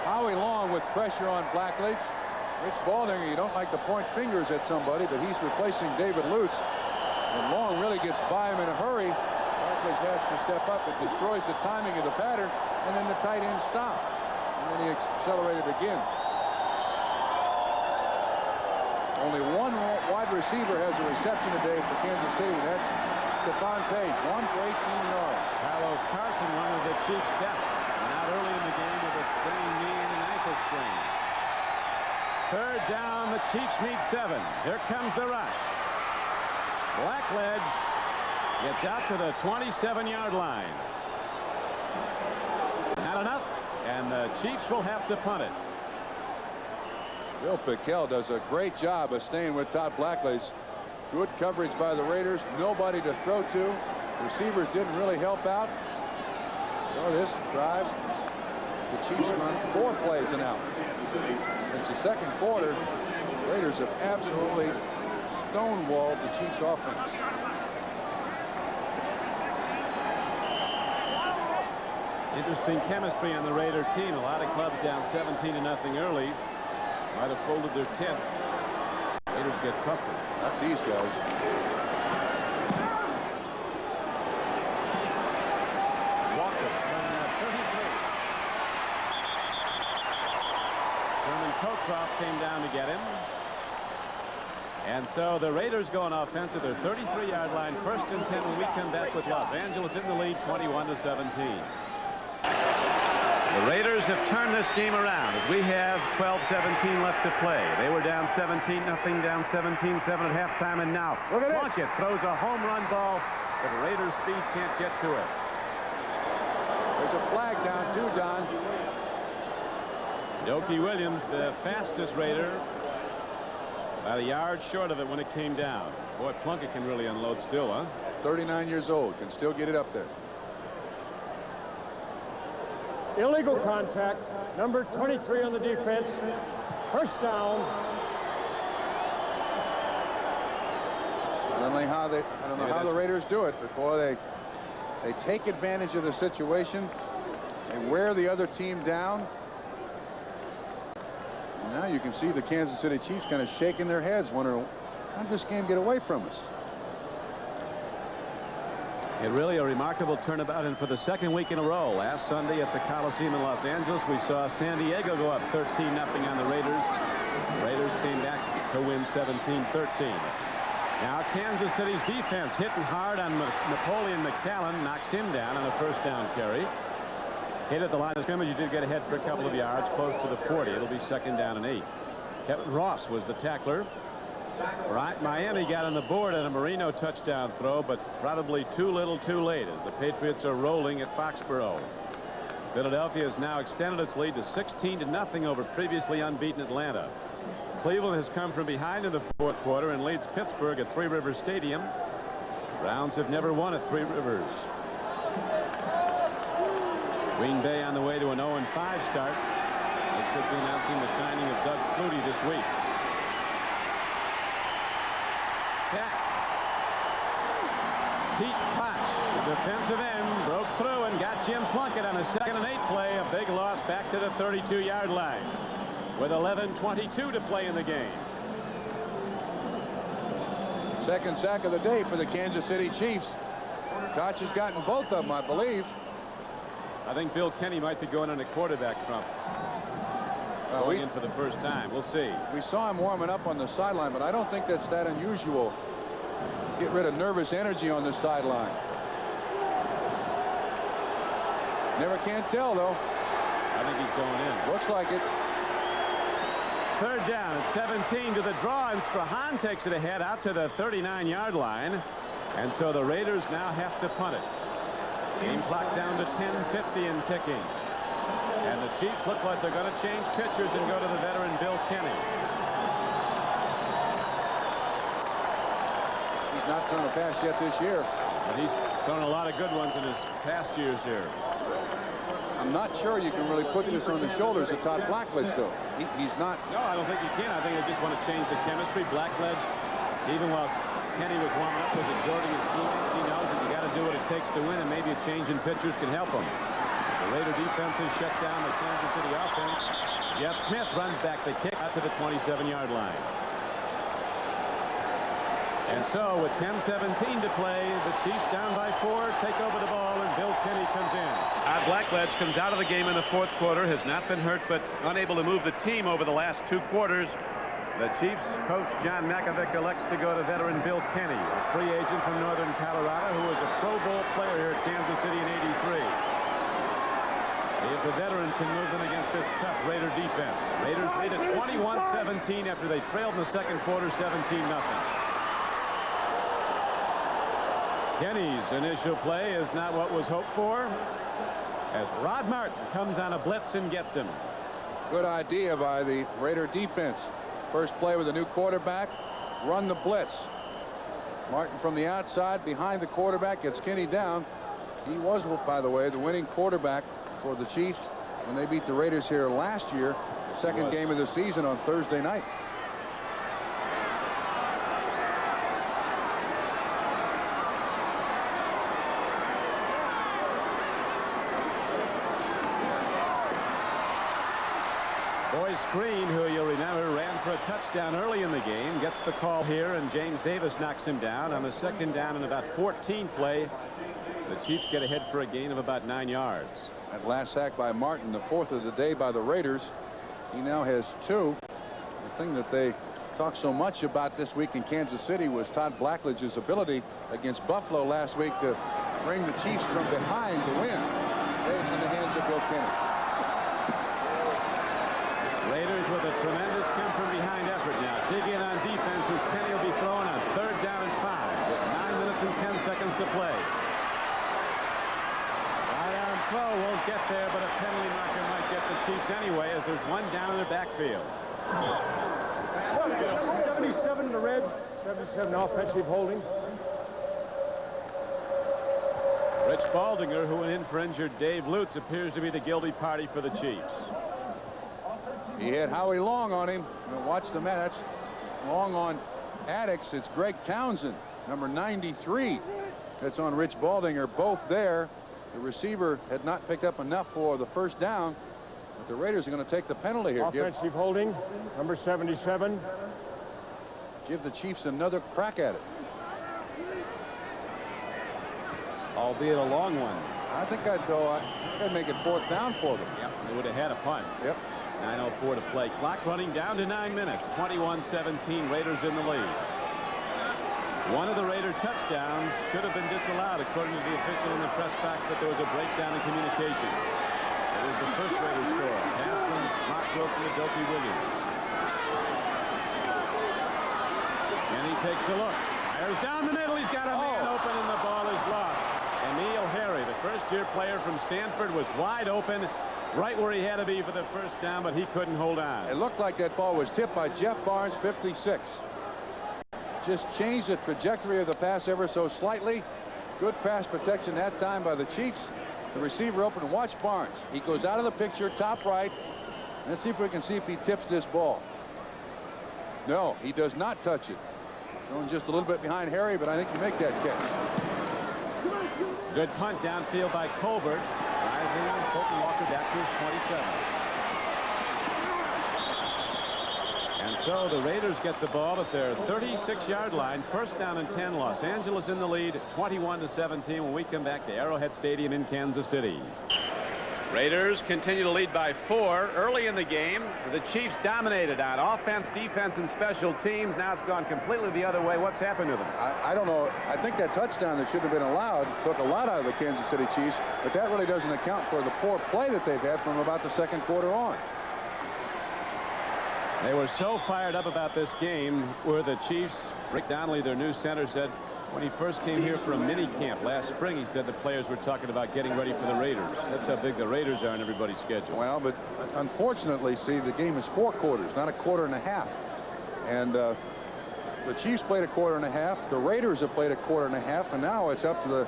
Howie Long with pressure on Blackledge. Rich Baldinger, you don't like to point fingers at somebody, but he's replacing David Lutz. And Long really gets by him in a hurry. Blackledge has to step up. It destroys the timing of the pattern, and then the tight end stopped. And then he accelerated again. Only one wide receiver has a reception today for Kansas City. That's Stephon Page, 1 for 18 yards. Carlos Carson, one of the Chiefs' best, went out early in the game with a sprained knee and an ankle sprain. Third down, the Chiefs need 7. Here comes the rush. Blackledge gets out to the 27-yard line. Not enough, and the Chiefs will have to punt it. Bill Pickell does a great job of staying with Todd Blackledge. Good coverage by the Raiders. Nobody to throw to. Receivers didn't really help out. So this drive, the Chiefs run 4 plays and out. Since the second quarter, the Raiders have absolutely stonewalled the Chiefs offense. Interesting chemistry on the Raider team. A lot of clubs down 17-0 early. Might have folded their 10th. Raiders get tougher. Not these guys. Walker from 33. Herman Cockcroft came down to get him. And so the Raiders go on offense at their 33-yard line. 1st and 10 when we come back with Los Angeles in the lead, 21-17. The Raiders have turned this game around as we have 12-17 left to play. They were down 17-0, down 17-7 at halftime, and now Plunkett throws a home run ball, but the Raiders' speed can't get to it. There's a flag down too, Don. Yoki Williams, the fastest Raider, about a yard short of it when it came down. Boy, Plunkett can really unload still, huh? 39 years old, can still get it up there. Illegal contact. Number 23 on the defense. First down. I don't know how how the Raiders do it, but boy, they take advantage of the situation. They wear the other team down. And now you can see the Kansas City Chiefs kind of shaking their heads, wondering, how'd this game get away from us? It really a remarkable turnabout, and for the second week in a row. Last Sunday at the Coliseum in Los Angeles, we saw San Diego go up 13-0 on the Raiders. The Raiders came back to win 17-13. Now Kansas City's defense hitting hard on Napoleon McCallan, knocks him down on a 1st down carry. Hit at the line of scrimmage. He did get ahead for a couple of yards, close to the 40. It'll be 2nd down and 8. Kevin Ross was the tackler. Right, Miami got on the board on a Marino touchdown throw, but probably too little too late as the Patriots are rolling at Foxborough. Philadelphia has now extended its lead to 16-0 over previously unbeaten Atlanta. Cleveland has come from behind in the 4th quarter and leads Pittsburgh at Three Rivers Stadium. Browns have never won at Three Rivers. Green Bay on the way to an 0-5 start. They could be announcing the signing of Doug Flutie this week. Sack. Pete Koch, the defensive end, broke through and got Jim Plunkett on a 2nd and 8 play. A big loss back to the 32-yard line with 11:22 to play in the game. Second sack of the day for the Kansas City Chiefs. Koch has gotten both of them, I believe. I think Bill Kenny might be going on a quarterback trump. Going in for the first time. We'll see. We saw him warming up on the sideline, but I don't think that's that unusual. Get rid of nervous energy on the sideline. Never can tell, though. I think he's going in. Looks like it. Third down at 17 to the draw, and Strahan takes it ahead out to the 39-yard line. And so the Raiders now have to punt it. Game clock down to 10:50 and ticking. And the Chiefs look like they're going to change pitchers and go to the veteran Bill Kenny. He's not thrown a pass yet this year. But he's thrown a lot of good ones in his past years here. I'm not sure you can really put this on the shoulders of Todd Blackledge, though. He's not. No, I don't think he can. I think they just want to change the chemistry. Blackledge, even while Kenny was warming up, was exhorting his teammates. He knows that you got to do what it takes to win, and maybe a change in pitchers can help him. The Raider defense has shut down the Kansas City offense. Jeff Smith runs back the kick out to the 27-yard line. And so with 10:17 to play, the Chiefs down by 4, take over the ball, and Bill Kenny comes in. Blackledge comes out of the game in the fourth quarter, has not been hurt, but unable to move the team over the last 2 quarters. The Chiefs coach John Makovic elects to go to veteran Bill Kenny, a free agent from Northern Colorado who was a Pro Bowl player here at Kansas City in '83. See if the veteran can move them against this tough Raider defense. Raiders lead at 21-17 after they trailed in the second quarter 17-0. Kenny's initial play is not what was hoped for, as Rod Martin comes on a blitz and gets him. Good idea by the Raider defense. First play with a new quarterback, run the blitz. Martin from the outside behind the quarterback gets Kenny down. He was, by the way, the winning quarterback for the Chiefs when they beat the Raiders here last year, the second game of the season on Thursday night. Green, who you'll remember ran for a touchdown early in the game, gets the call here, and James Davis knocks him down on the second down and about 14 play. The Chiefs get ahead for a gain of about 9 yards. That last sack by Martin, the 4th of the day by the Raiders. He now has 2. The thing that they talked so much about this week in Kansas City was Todd Blackledge's ability against Buffalo last week to bring the Chiefs from behind to win. It's in the hands of Bill Kenny. Raiders with a tremendous come-from-behind effort now. Dig in on defense as Kenny will be throwing on 3rd down and 5 with 9 minutes and 10 seconds to play. Sidearm throw won't get there, but a penalty marker might get the Chiefs anyway, as there's one down in their backfield. 77 in the red, 77 offensive holding. Rich Baldinger, who went in for injured Dave Lutz, appears to be the guilty party for the Chiefs. He had Howie Long on him. Watch the man. That's Long on Addicts. It's Greg Townsend, number 93. That's on Rich Baldinger. Both there. The receiver had not picked up enough for the first down, but the Raiders are going to take the penalty here. Offensive holding, number 77. Give the Chiefs another crack at it. Albeit a long one. I think I'd go. I think I'd make it 4th down for them. Yep, they would have had a punt. Yep. 9:04 to play. Clock running down to 9 minutes. 21-17. Raiders in the lead. One of the Raider touchdowns should have been disallowed, according to the official in the press box, but there was a breakdown in communication. It was the first Raider score. Pass from Mark Wilson to Dopey Williams. And he takes a look. Fires down the middle. He's got a man open, and the ball is lost. Emil Harry, the first-year player from Stanford, was wide open, right where he had to be for the first down, but he couldn't hold on. It looked like that ball was tipped by Jeff Barnes, 56. Just changed the trajectory of the pass ever so slightly. Good pass protection that time by the Chiefs. The receiver open. Watch Barnes. He goes out of the picture, top right. Let's see if we can see if he tips this ball. No, he does not touch it. Going just a little bit behind Harry, but I think you make that catch. Good punt downfield by Colbert. Rising Colton Walker back to his 27. And so the Raiders get the ball at their 36-yard line. First down and 10. Los Angeles in the lead, 21-17 when we come back to Arrowhead Stadium in Kansas City. Raiders continue to lead by 4 early in the game. The Chiefs dominated on offense, defense, and special teams. Now it's gone completely the other way. What's happened to them? I don't know. I think that touchdown that should have been allowed took a lot out of the Kansas City Chiefs, but that really doesn't account for the poor play that they've had from about the second quarter on. They were so fired up about this game where the Chiefs, Rick Donnelly, their new center, said when he first came here for a mini camp last spring, he said the players were talking about getting ready for the Raiders. That's how big the Raiders are in everybody's schedule. Well, but unfortunately, see, the game is 4 quarters, not a quarter and a half. And the Chiefs played a quarter and a half. The Raiders have played a quarter and a half. And now it's up to the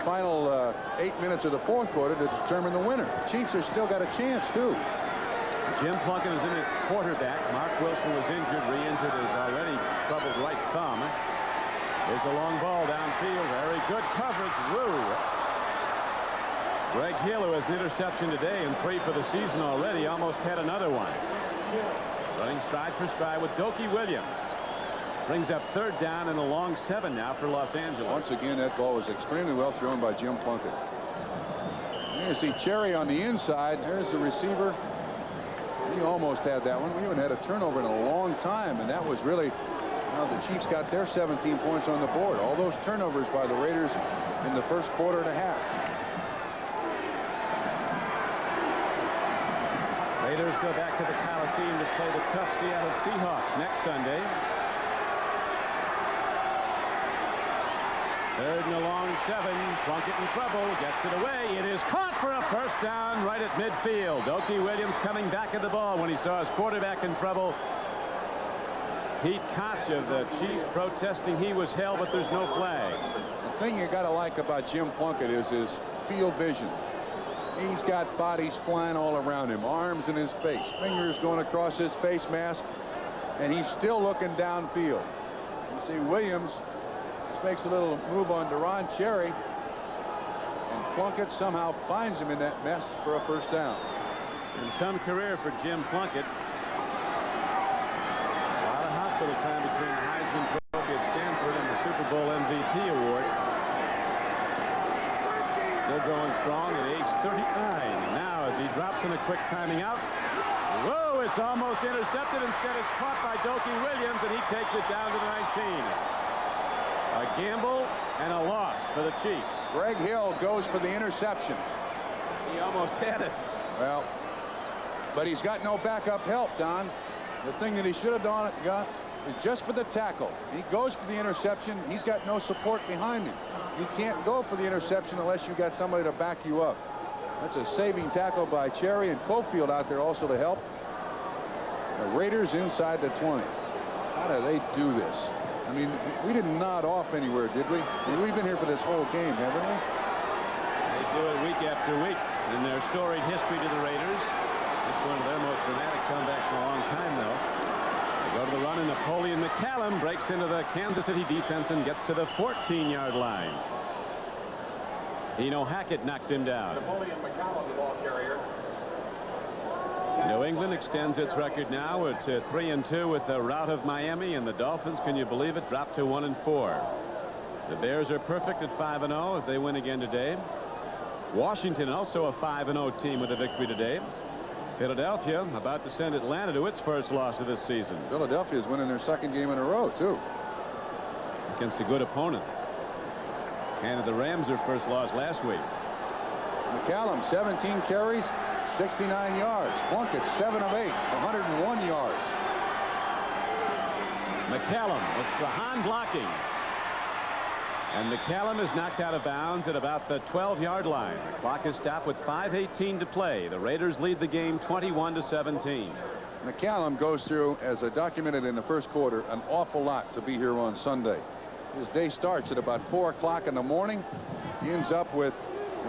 final 8 minutes of the 4th quarter to determine the winner. The Chiefs have still got a chance, too. Jim Plunkett is in at quarterback. Mark Wilson was injured, re-injured his already troubled right thumb. There's a long ball downfield. Very good coverage. Woo! Greg Hill, who has an interception today and 3 for the season already, almost had another one. Running stride for stride with Dokey Williams. Brings up 3rd down and a long 7 now for Los Angeles. Once again, that ball was extremely well thrown by Jim Plunkett. You see Cherry on the inside. There's the receiver. He almost had that one. We haven't had a turnover in a long time, and that was really, well, the Chiefs got their 17 points on the board. All those turnovers by the Raiders in the first quarter and a half. Raiders go back to the Coliseum to play the tough Seattle Seahawks next Sunday. 3rd and a long 7. Plunkett in trouble. Gets it away. It is caught for a first down right at midfield. Dokey Williams coming back at the ball when he saw his quarterback in trouble. Pete Koch of the Chiefs protesting he was held, but there's no flag. The thing you got to like about Jim Plunkett is his field vision. He's got bodies flying all around him, arms in his face, fingers going across his face mask, and he's still looking downfield. You see Williams makes a little move on Deron Cherry, and Plunkett somehow finds him in that mess for a first down. And some career for Jim Plunkett. A lot of hospital time between the Heisman Trophy at Stanford and the Super Bowl MVP award. Still going strong at age 39. And now as he drops in a quick timing out. Whoa, it's almost intercepted. Instead it's caught by Dokey Williams, and he takes it down to the 19. A gamble and a loss for the Chiefs. Greg Hill goes for the interception. He almost had it. Well, but he's got no backup help, Don. The thing that he should have got is just for the tackle. He goes for the interception. He's got no support behind him. You can't go for the interception unless you got somebody to back you up. That's a saving tackle by Cherry, and Cofield out there also to help. The Raiders inside the 20. How do they do this? I mean, we didn't nod off anywhere, did we? I mean, we've been here for this whole game, haven't we? They do it week after week in their storied history to the Raiders. This is one of their most dramatic comebacks in a long time, though. They go to the run, and Napoleon McCallum breaks into the Kansas City defense and gets to the 14-yard line. Eno Hackett knocked him down. Napoleon McCallum, the ball carrier. New England extends its record now to 3-2 with the rout of Miami, and the Dolphins, can you believe it, dropped to 1-4. The Bears are perfect at 5-0 if they win again today. Washington also a 5-0 team with a victory today. Philadelphia about to send Atlanta to its first loss of this season. Philadelphia is winning their 2nd game in a row, too. Against a good opponent. Handed the Rams their first loss last week. McCallum, 17 carries, 69 yards. Plunkett, 7 of 8, 101 yards. McCallum with Strahan blocking. And McCallum is knocked out of bounds at about the 12-yard line. The clock is stopped with 5:18 to play. The Raiders lead the game 21-17. McCallum goes through, as I documented in the first quarter, an awful lot to be here on Sunday. His day starts at about 4 o'clock in the morning. He ends up with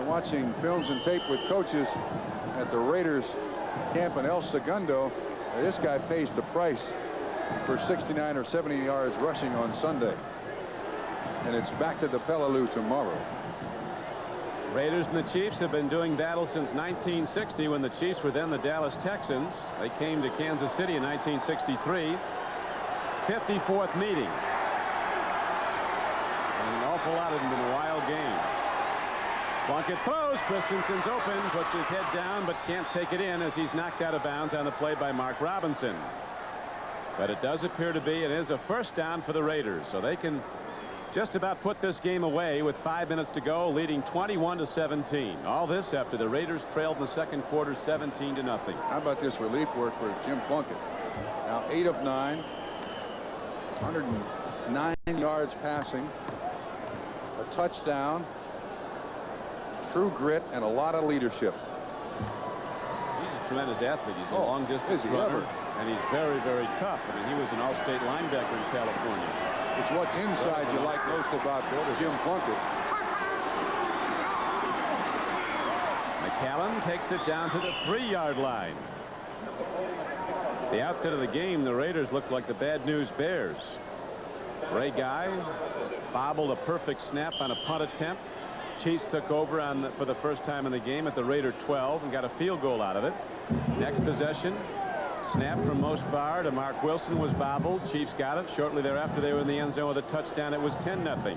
watching films and tape with coaches at the Raiders camp in El Segundo. This guy pays the price for 69 or 70 yards rushing on Sunday. And it's back to the Peleliu tomorrow. Raiders and the Chiefs have been doing battle since 1960, when the Chiefs were then the Dallas Texans. They came to Kansas City in 1963. 54th meeting. And an awful lot of them in a wild game. Plunkett throws. Christensen's open, puts his head down, but can't take it in as he's knocked out of bounds on the play by Mark Robinson. But it does appear to be, it is a first down for the Raiders, so they can just about put this game away with 5 minutes to go, leading 21-17. All this after the Raiders trailed in the second quarter 17-0. How about this relief work for Jim Plunkett? Now 8 of 9, 109 yards passing, a touchdown, true grit, and a lot of leadership. He's a tremendous athlete. He's a long distance runner, and he's very, very tough. I mean, he was an all-state linebacker in California. It's what's inside you like most about Jim Plunkett. McCallum takes it down to the 3-yard line. The outset of the game, the Raiders looked like the bad news Bears. Ray Guy bobbled a perfect snap on a punt attempt. Chiefs took over for the first time in the game at the Raider 12 and got a field goal out of it. Next possession, snap from Most Bar to Mark Wilson was bobbled. Chiefs got it. Shortly thereafter, they were in the end zone with a touchdown. It was 10-0.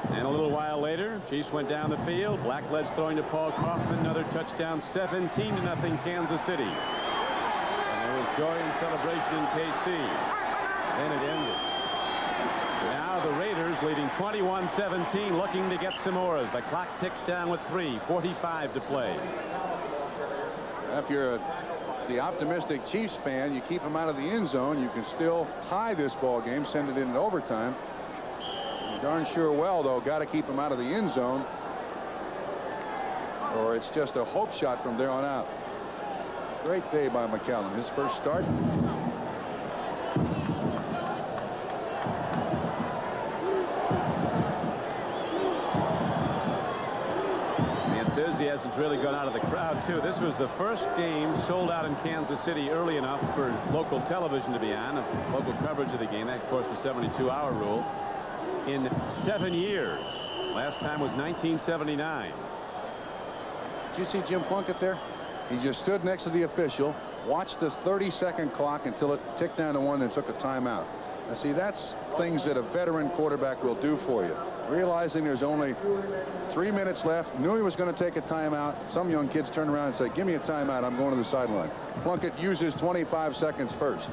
And a little while later, Chiefs went down the field. Blackledge throwing to Paul Kaufman. Another touchdown, 17-0 Kansas City. And there was joy and celebration in KC. Then it ended. Now the Raiders leading 21-17, looking to get some more as the clock ticks down with 3:45 to play. If you're the optimistic Chiefs fan, you keep them out of the end zone. You can still tie this ball game, send it into overtime. You're darn sure well, though, got to keep them out of the end zone, or it's just a hope shot from there on out. Great day by McCallum. His first start. Enthusiasm's really gone out of the crowd too. This was the first game sold out in Kansas City early enough for local television to be on, local coverage of the game. That, of course, the 72-hour rule in 7 years. Last time was 1979. Did you see Jim Plunkett there? He just stood next to the official, watched the 30-second clock until it ticked down to 1, and took a timeout. Now, see, that's things that a veteran quarterback will do for you. Realizing there's only 3 minutes left, knew he was going to take a timeout. Some young kids turn around and say, give me a timeout, I'm going to the sideline. Plunkett uses 25 seconds first.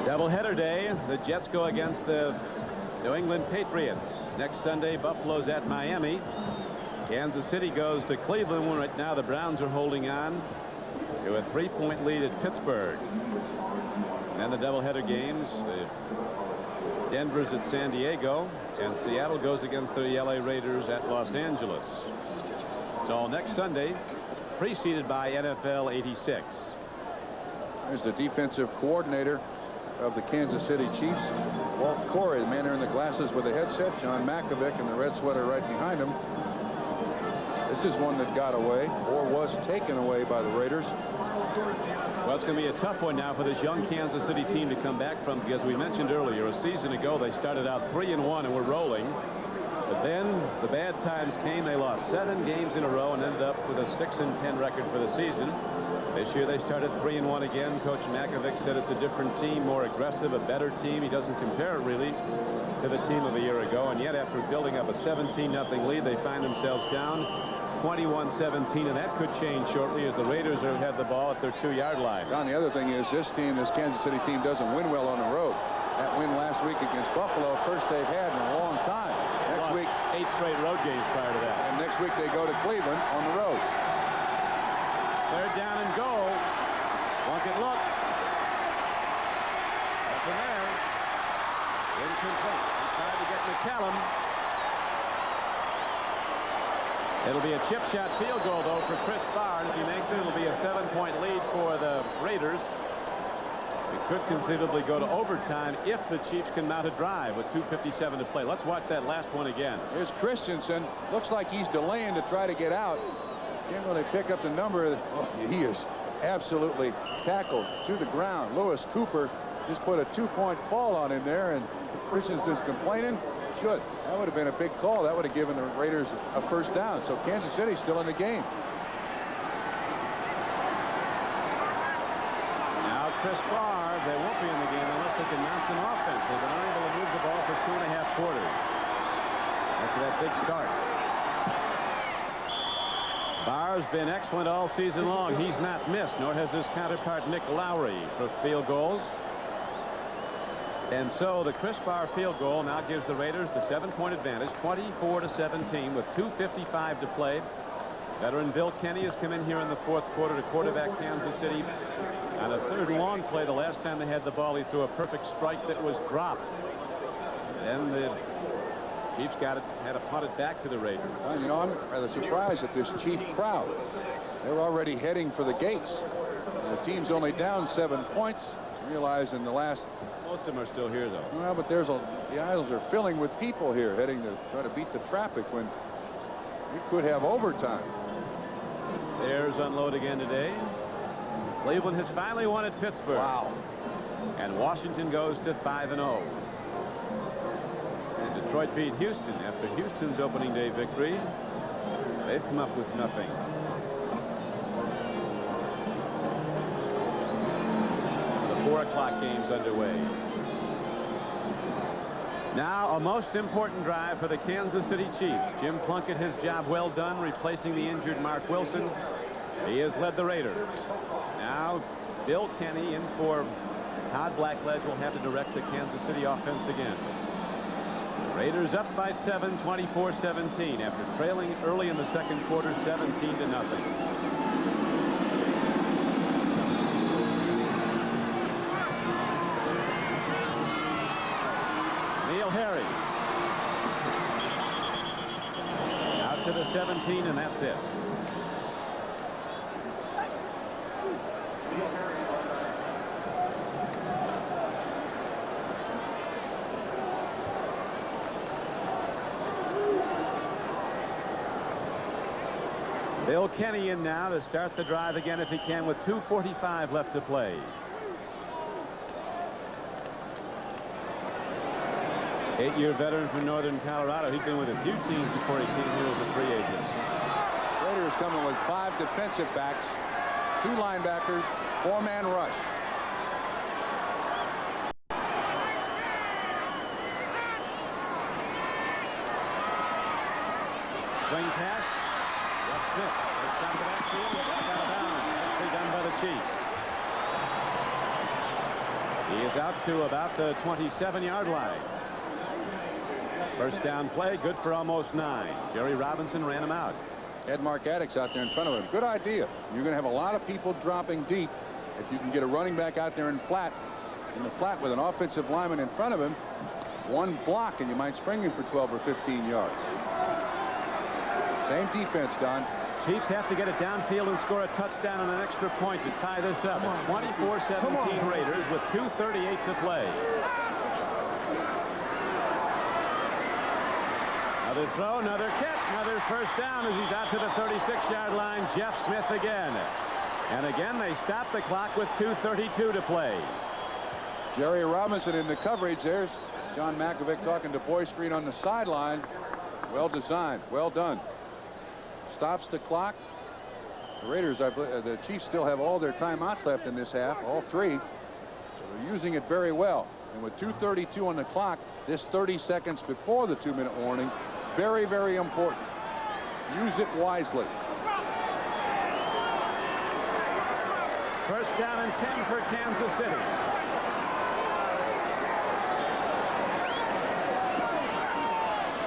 Doubleheader day. The Jets go against the New England Patriots. Next Sunday, Buffalo's at Miami. Kansas City goes to Cleveland, when right now the Browns are holding on to a 3-point lead at Pittsburgh. And the doubleheader games, Denver's at San Diego, and Seattle goes against the LA Raiders at Los Angeles. It's all next Sunday, preceded by NFL 86. There's the defensive coordinator of the Kansas City Chiefs, Walt Corey, the man there in the glasses with the headset. John Malkovich in the red sweater right behind him. This is one that got away, or was taken away by the Raiders. Well, it's going to be a tough one now for this young Kansas City team to come back from, because we mentioned earlier, a season ago they started out 3-1 and were rolling. But then the bad times came. They lost 7 games in a row and ended up with a 6-10 record for the season. This year they started 3-1 again. Coach Malkovich said it's a different team, more aggressive, a better team. He doesn't compare it really to the team of a year ago. And yet after building up a 17-0 lead, they find themselves down 21-17, and that could change shortly as the Raiders have the ball at their 2-yard line. Don, the other thing is this Kansas City team doesn't win well on the road. That win last week against Buffalo, first they've had in a long time. Next week, 8 straight road games prior to that. And next week they go to Cleveland on the road. 3rd down and goal. Plunkett looks. Up in there. Incomplete. He tried to get McCallum. It'll be a chip shot field goal, though, for Chris Barr. And if he makes it, it'll be a 7-point lead for the Raiders. It could conceivably go to overtime if the Chiefs can mount a drive with 2:57 to play. Let's watch that last one again. Here's Christensen. Looks like he's delaying to try to get out. Again, when they pick up the number, he is absolutely tackled to the ground. Lewis Cooper just put a 2-point fall on him there, and Christensen's complaining. Should. That would have been a big call. That would have given the Raiders a first down. So Kansas City's still in the game. Now Chris Barr, they won't be in the game unless they can mount some offense. They've been unable to move the ball for 2.5 quarters. after that big start. Barr's been excellent all season long. He's not missed, nor has his counterpart Nick Lowry for field goals. And so the Chris Barr field goal now gives the Raiders the 7-point advantage, 24-17, with 2:55 to play. Veteran Bill Kenny has come in here in the fourth quarter to quarterback Kansas City. On a third long play, the last time they had the ball, he threw a perfect strike that was dropped. Then the Chiefs had to punt it back to the Raiders. Well, you know, I'm rather surprised at this Chief crowd. They're already heading for the gates. And the team's only down 7 points. Realize in the last. Most of them are still here, though. Well, but the aisles are filling with people here heading to try to beat the traffic when we could have overtime. Bears unload again today. Cleveland has finally won at Pittsburgh. Wow. And Washington goes to 5-0. And Detroit beat Houston after Houston's opening day victory. They've come up with nothing. The 4 o'clock game's underway. Now a most important drive for the Kansas City Chiefs. Jim Plunkett, his job well done, replacing the injured Mark Wilson. He has led the Raiders. Now Bill Kenny in for Todd Blackledge will have to direct the Kansas City offense again. Raiders up by 7, 24-17 after trailing early in the second quarter, 17-0. Harry out to the 17, and that's it. Bill Kenny in now to start the drive again if he can with 2:45 left to play. 8-year veteran from Northern Colorado. He'd been with a few teams before he came here as a free agent. Raiders coming with 5 defensive backs, 2 linebackers, 4-man rush. Swing pass. Jeff Smith takes down the backfield. Out of bounds. Nicely done by the Chiefs. He is out to about the 27-yard line. First down play, good for almost 9. Jerry Robinson ran him out. Had Mark Addix out there in front of him. Good idea. You're going to have a lot of people dropping deep. If you can get a running back out there in the flat with an offensive lineman in front of him, one block and you might spring him for 12 or 15 yards. Same defense, Don. Chiefs have to get it downfield and score a touchdown and an extra point to tie this up. It's 24-17 Raiders with 2:38 to play. Another throw, another catch, another first down as he's out to the 36-yard line. Jeff Smith again. And again, they stop the clock with 2:32 to play. Jerry Robinson in the coverage. There's John Makovic talking to Boy Street on the sideline. Well designed. Well done. Stops the clock. The Raiders, the Chiefs still have all their timeouts left in this half, all 3. So they're using it very well. And with 2:32 on the clock, this 30 seconds before the 2-minute warning, very, very important. Use it wisely. First down and 10 for Kansas City.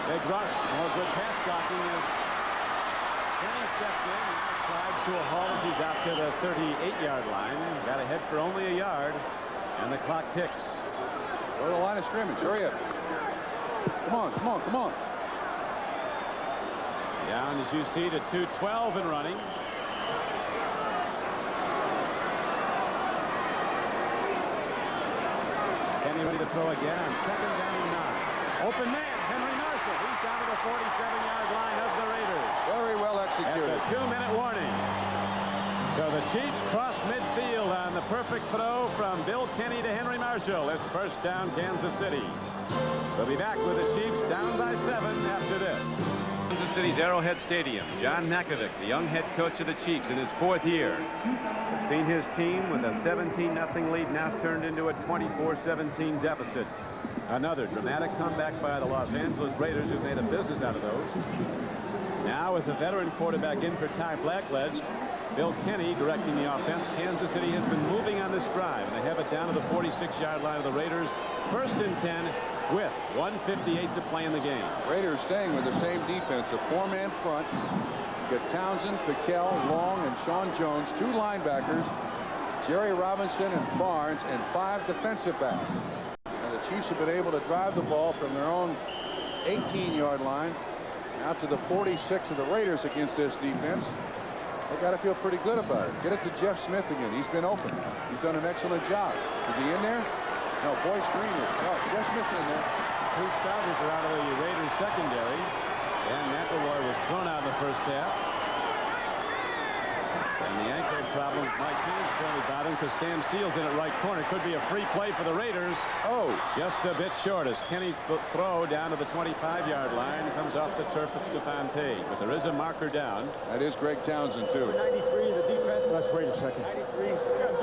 Big rush, more good pass blocking as Kenny steps in and slides to a halt as he's out to the 38-yard line. Got ahead for only a yard, and the clock ticks. Go to the line of scrimmage. Hurry up. Come on, come on, come on. Down, as you see, to 2:12 and running. Kenny ready to throw again on second down and 9. Open man, Henry Marshall. He's down to the 47-yard line of the Raiders. Very well executed. At the 2-minute warning. So the Chiefs cross midfield on the perfect throw from Bill Kenny to Henry Marshall. It's first down, Kansas City. We'll be back with the Chiefs down by 7 after this. Kansas City's Arrowhead Stadium. John Makovic, the young head coach of the Chiefs in his 4th year. We've seen his team with a 17-0 lead now turned into a 24-17 deficit. Another dramatic comeback by the Los Angeles Raiders, who've made a business out of those. Now with the veteran quarterback in for Ty Blackledge, Bill Kenny directing the offense. Kansas City has been moving on this drive, and they have it down to the 46-yard line of the Raiders. First and 10 with 1:58 to play in the game. Raiders staying with the same defense, a four-man front. Get Townsend, Piquel, Long, and Sean Jones, two linebackers, Jerry Robinson and Barnes, and 5 defensive backs. And the Chiefs have been able to drive the ball from their own 18-yard line out to the 46 of the Raiders against this defense. They got to feel pretty good about it. Get it to Jeff Smith again. He's been open. He's done an excellent job. Is he in there? No, Boyce Green is. Oh, Jeff Smith in there. 2 starters are out of the Raiders secondary. And McElroy was thrown out in the first half. And the ankle problem, Mike Haynes pointed about him because Sam Seals in at right corner. Could be a free play for the Raiders. Oh, just a bit short as Kenny's throw down to the 25-yard line comes off the turf at Stephon Page. But there is a marker down. That is Greg Townsend, too. 93, the defense. Let's wait a second. 93.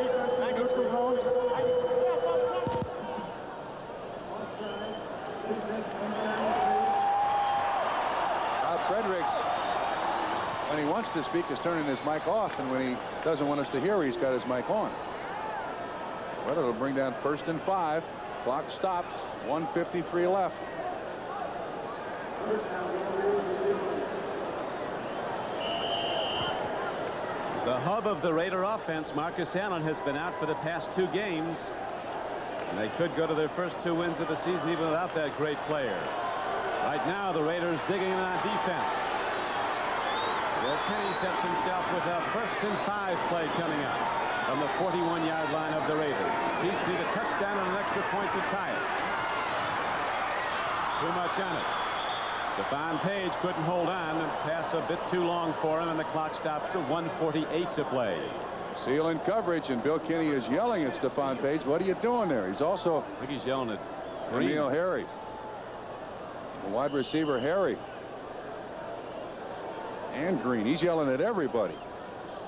Defense, neutral zone. Fredericks, when he wants to speak, is turning his mic off, and when he doesn't want us to hear, he's got his mic on. Well, it'll bring down 1st and 5. Clock stops. 1:53 left. The hub of the Raider offense, Marcus Allen, has been out for the past 2 games. And they could go to their first 2 wins of the season even without that great player. Right now, the Raiders digging in on defense. Bill Kenny sets himself with a 1st and 5 play coming up from the 41-yard line of the Raiders. Chiefs need a touchdown and an extra point to tie it. Too much on it. Stephon Page couldn't hold on. Pass a bit too long for him, and the clock stops to 1:48 to play. Seal in coverage, and Bill Kenny is yelling at Stephon Page. What are you doing there? He's also... I think he's yelling at Emil Harry. The wide receiver, Harry. And Green. He's yelling at everybody.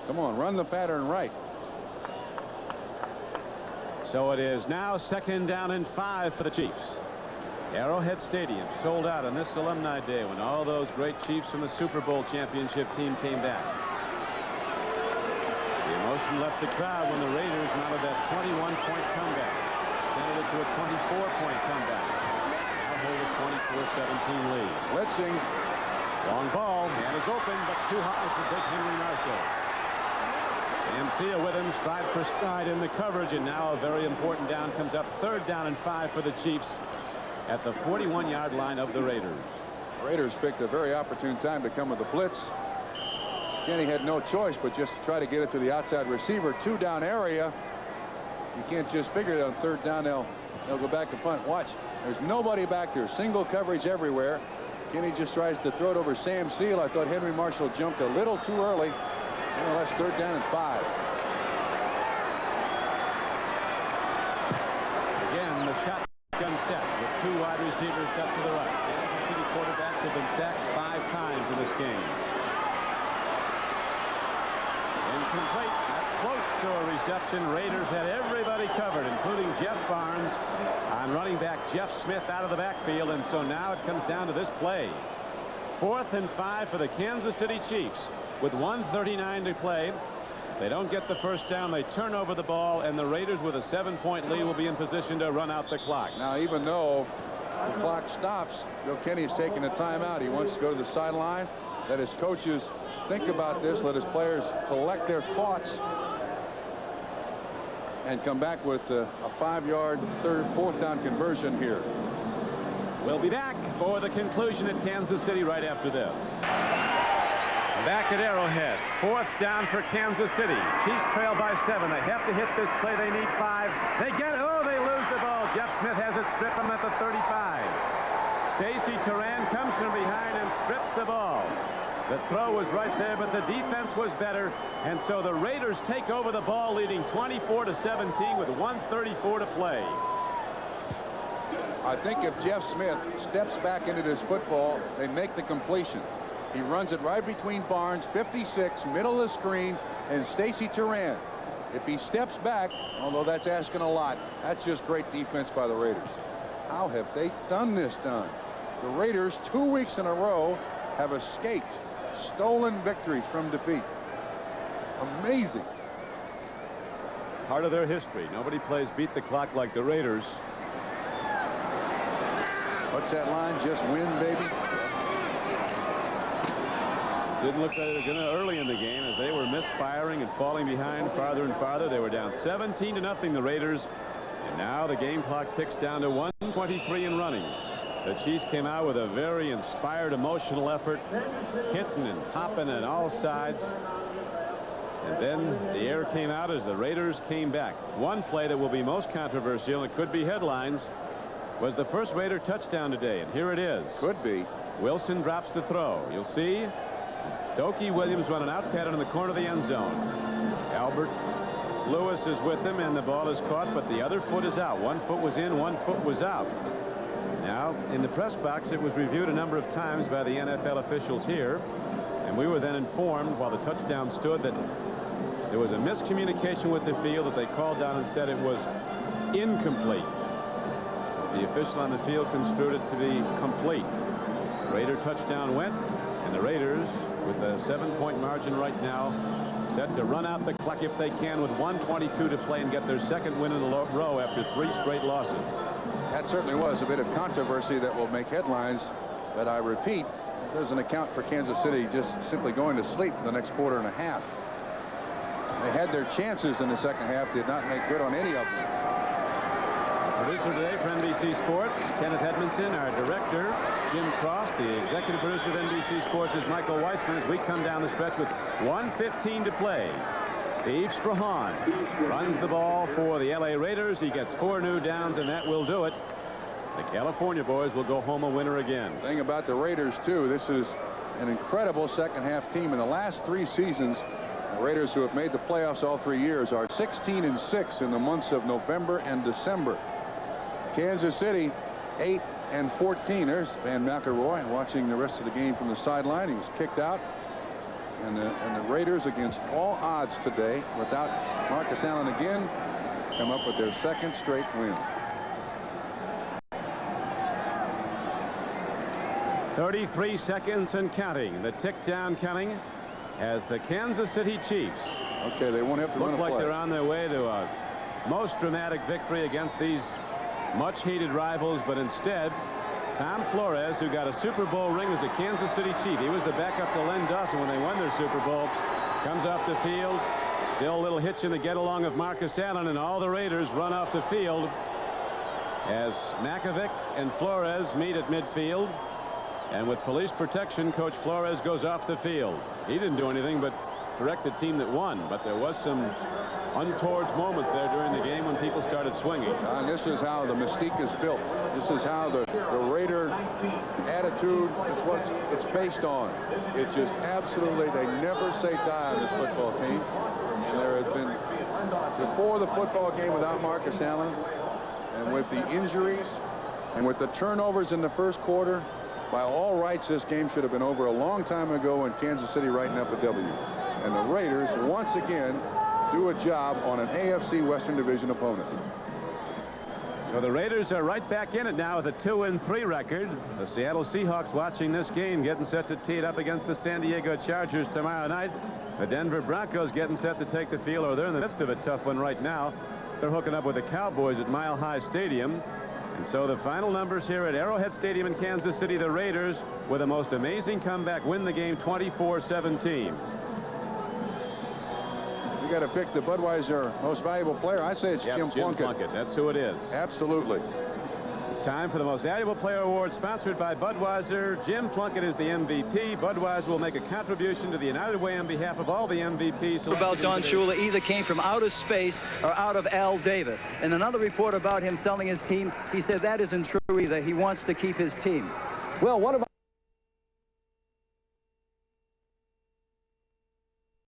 Come on, run the pattern right. So it is now 2nd down and 5 for the Chiefs. Arrowhead Stadium sold out on this Alumni Day when all those great Chiefs from the Super Bowl championship team came back. The emotion left the crowd when the Raiders mounted that 21-point comeback. Extended it to a 24-point comeback. Now hold a 24-17 lead. Blitzing. Long ball. Man is open, but too high for big Henry Marshall. Sam Seal with him, stride for stride in the coverage, and now a very important down comes up. 3rd down and 5 for the Chiefs at the 41-yard line of the Raiders. Raiders picked a very opportune time to come with the blitz. Kenny had no choice but just to try to get it to the outside receiver. 2-down area. You can't just figure it on 3rd down. They'll go back to punt. Watch. There's nobody back there. Single coverage everywhere. Kenny just tries to throw it over Sam Seal. I thought Henry Marshall jumped a little too early. Well, that's 3rd down and 5. Again, the shotgun set with 2 wide receivers up to the right. Kansas City quarterbacks have been sacked 5 times in this game. Incomplete. Not close to a reception. Raiders had everybody covered, including Jeff Barnes on running back Jeff Smith out of the backfield, and so now it comes down to this play. 4th and 5 for the Kansas City Chiefs with 1:39 to play. They don't get the first down. They turn over the ball, and the Raiders with a 7-point lead will be in position to run out the clock. Now, even though the clock stops, Bill Kenny is taking a timeout. He wants to go to the sideline, let his coaches think about this, let his players collect their thoughts, and come back with a 5-yard 4th down conversion here. We'll be back for the conclusion at Kansas City right after this. Back at Arrowhead. 4th down for Kansas City. Chiefs trail by 7. They have to hit this play. They need 5. They get it. Oh, they lose the ball. Jeff Smith has it stripped from at the 35. Stacy Turan comes from behind and strips the ball. The throw was right there, but the defense was better. And so the Raiders take over the ball, leading 24-17 with 1:34 to play. I think if Jeff Smith steps back into this football, they make the completion. He runs it right between Barnes, 56, middle of the screen, and Stacy Turan. If he steps back, although that's asking a lot, that's just great defense by the Raiders. How have they done this? The Raiders 2 weeks in a row have escaped stolen victories from defeat. Amazing. Part of their history. Nobody plays beat the clock like the Raiders. What's that line? Just win, baby. Didn't look like they were going to early in the game as they were misfiring and falling behind farther and farther. They were down 17-0, the Raiders. And now the game clock ticks down to 1:23 and running. The Chiefs came out with a very inspired, emotional effort, hitting and popping on all sides. And then the air came out as the Raiders came back. One play that will be most controversial, and it could be headlines, was the first Raider touchdown today. And here it is. Could be. Wilson drops to throw. You'll see Doki Williams run an out pattern in the corner of the end zone. Albert Lewis is with him, and the ball is caught, but the other foot is out. One foot was in, one foot was out. Now, in the press box, it was reviewed a number of times by the NFL officials here, and we were then informed while the touchdown stood that there was a miscommunication with the field, that they called down and said it was incomplete. The official on the field construed it to be complete. Raider touchdown went, and the Raiders, with a 7-point margin right now, set to run out the clock if they can with 1:22 to play and get their second win in a row after 3 straight losses. That certainly was a bit of controversy that will make headlines, but I repeat, doesn't account for Kansas City just simply going to sleep for the next quarter and a half. They had their chances in the second half, did not make good on any of them. Producer today for NBC Sports, Kenneth Edmondson. Our director, Jim Cross. The executive producer of NBC Sports is Michael Weissman. As we come down the stretch with 1:15 to play, Steve Strahan runs the ball for the LA Raiders. He gets 4 new downs, and that will do it. The California boys will go home a winner again. The thing about the Raiders, too, this is an incredible second half team. In the last 3 seasons, the Raiders, who have made the playoffs all 3 years, are 16-6 in the months of November and December. Kansas City 8-14. There's Van McElroy watching the rest of the game from the sideline. He was kicked out. And the Raiders, against all odds today, without Marcus Allen again, come up with their 2nd straight win. 33 seconds and counting. The tick down coming as the Kansas City Chiefs Okay, they won't have to run a look like play. they're on their way to a most dramatic victory against these much hated rivals, but instead Tom Flores, who got a Super Bowl ring as a Kansas City Chief, he was the backup to Len Dawson when they won their Super Bowl, comes off the field. Still a little hitch in the get along of Marcus Allen, and all the Raiders run off the field as Makovic and Flores meet at midfield. And with police protection, Coach Flores goes off the field. He didn't do anything but correct the team that won, but there was some untoward moments there during the game when people started swinging. And this is how the mystique is built. This is how the Raider attitude is what it's based on. It's just absolutely, they never say die on this football team. And there has been, before the football game without Marcus Allen, and with the injuries, and with the turnovers in the first quarter, by all rights, this game should have been over a long time ago, and Kansas City writing up a W. And the Raiders, once again, do a job on an AFC Western Division opponent. So the Raiders are right back in it now with a 2-3 record. The Seattle Seahawks watching this game, getting set to tee it up against the San Diego Chargers tomorrow night. The Denver Broncos getting set to take the field, or they're in the midst of a tough one right now. They're hooking up with the Cowboys at Mile High Stadium. And so the final numbers here at Arrowhead Stadium in Kansas City, the Raiders with a most amazing comeback win the game 24-17. You got to pick the Budweiser most valuable player. I say it's Jim Plunkett. That's who it is. Absolutely. It's time for the most valuable player award, sponsored by Budweiser. Jim Plunkett is the MVP. Budweiser will make a contribution to the United Way on behalf of all the MVPs. About Don Shula either came from outer space or out of Al Davis. And another report about him selling his team, he said that isn't true either. He wants to keep his team. Well, what about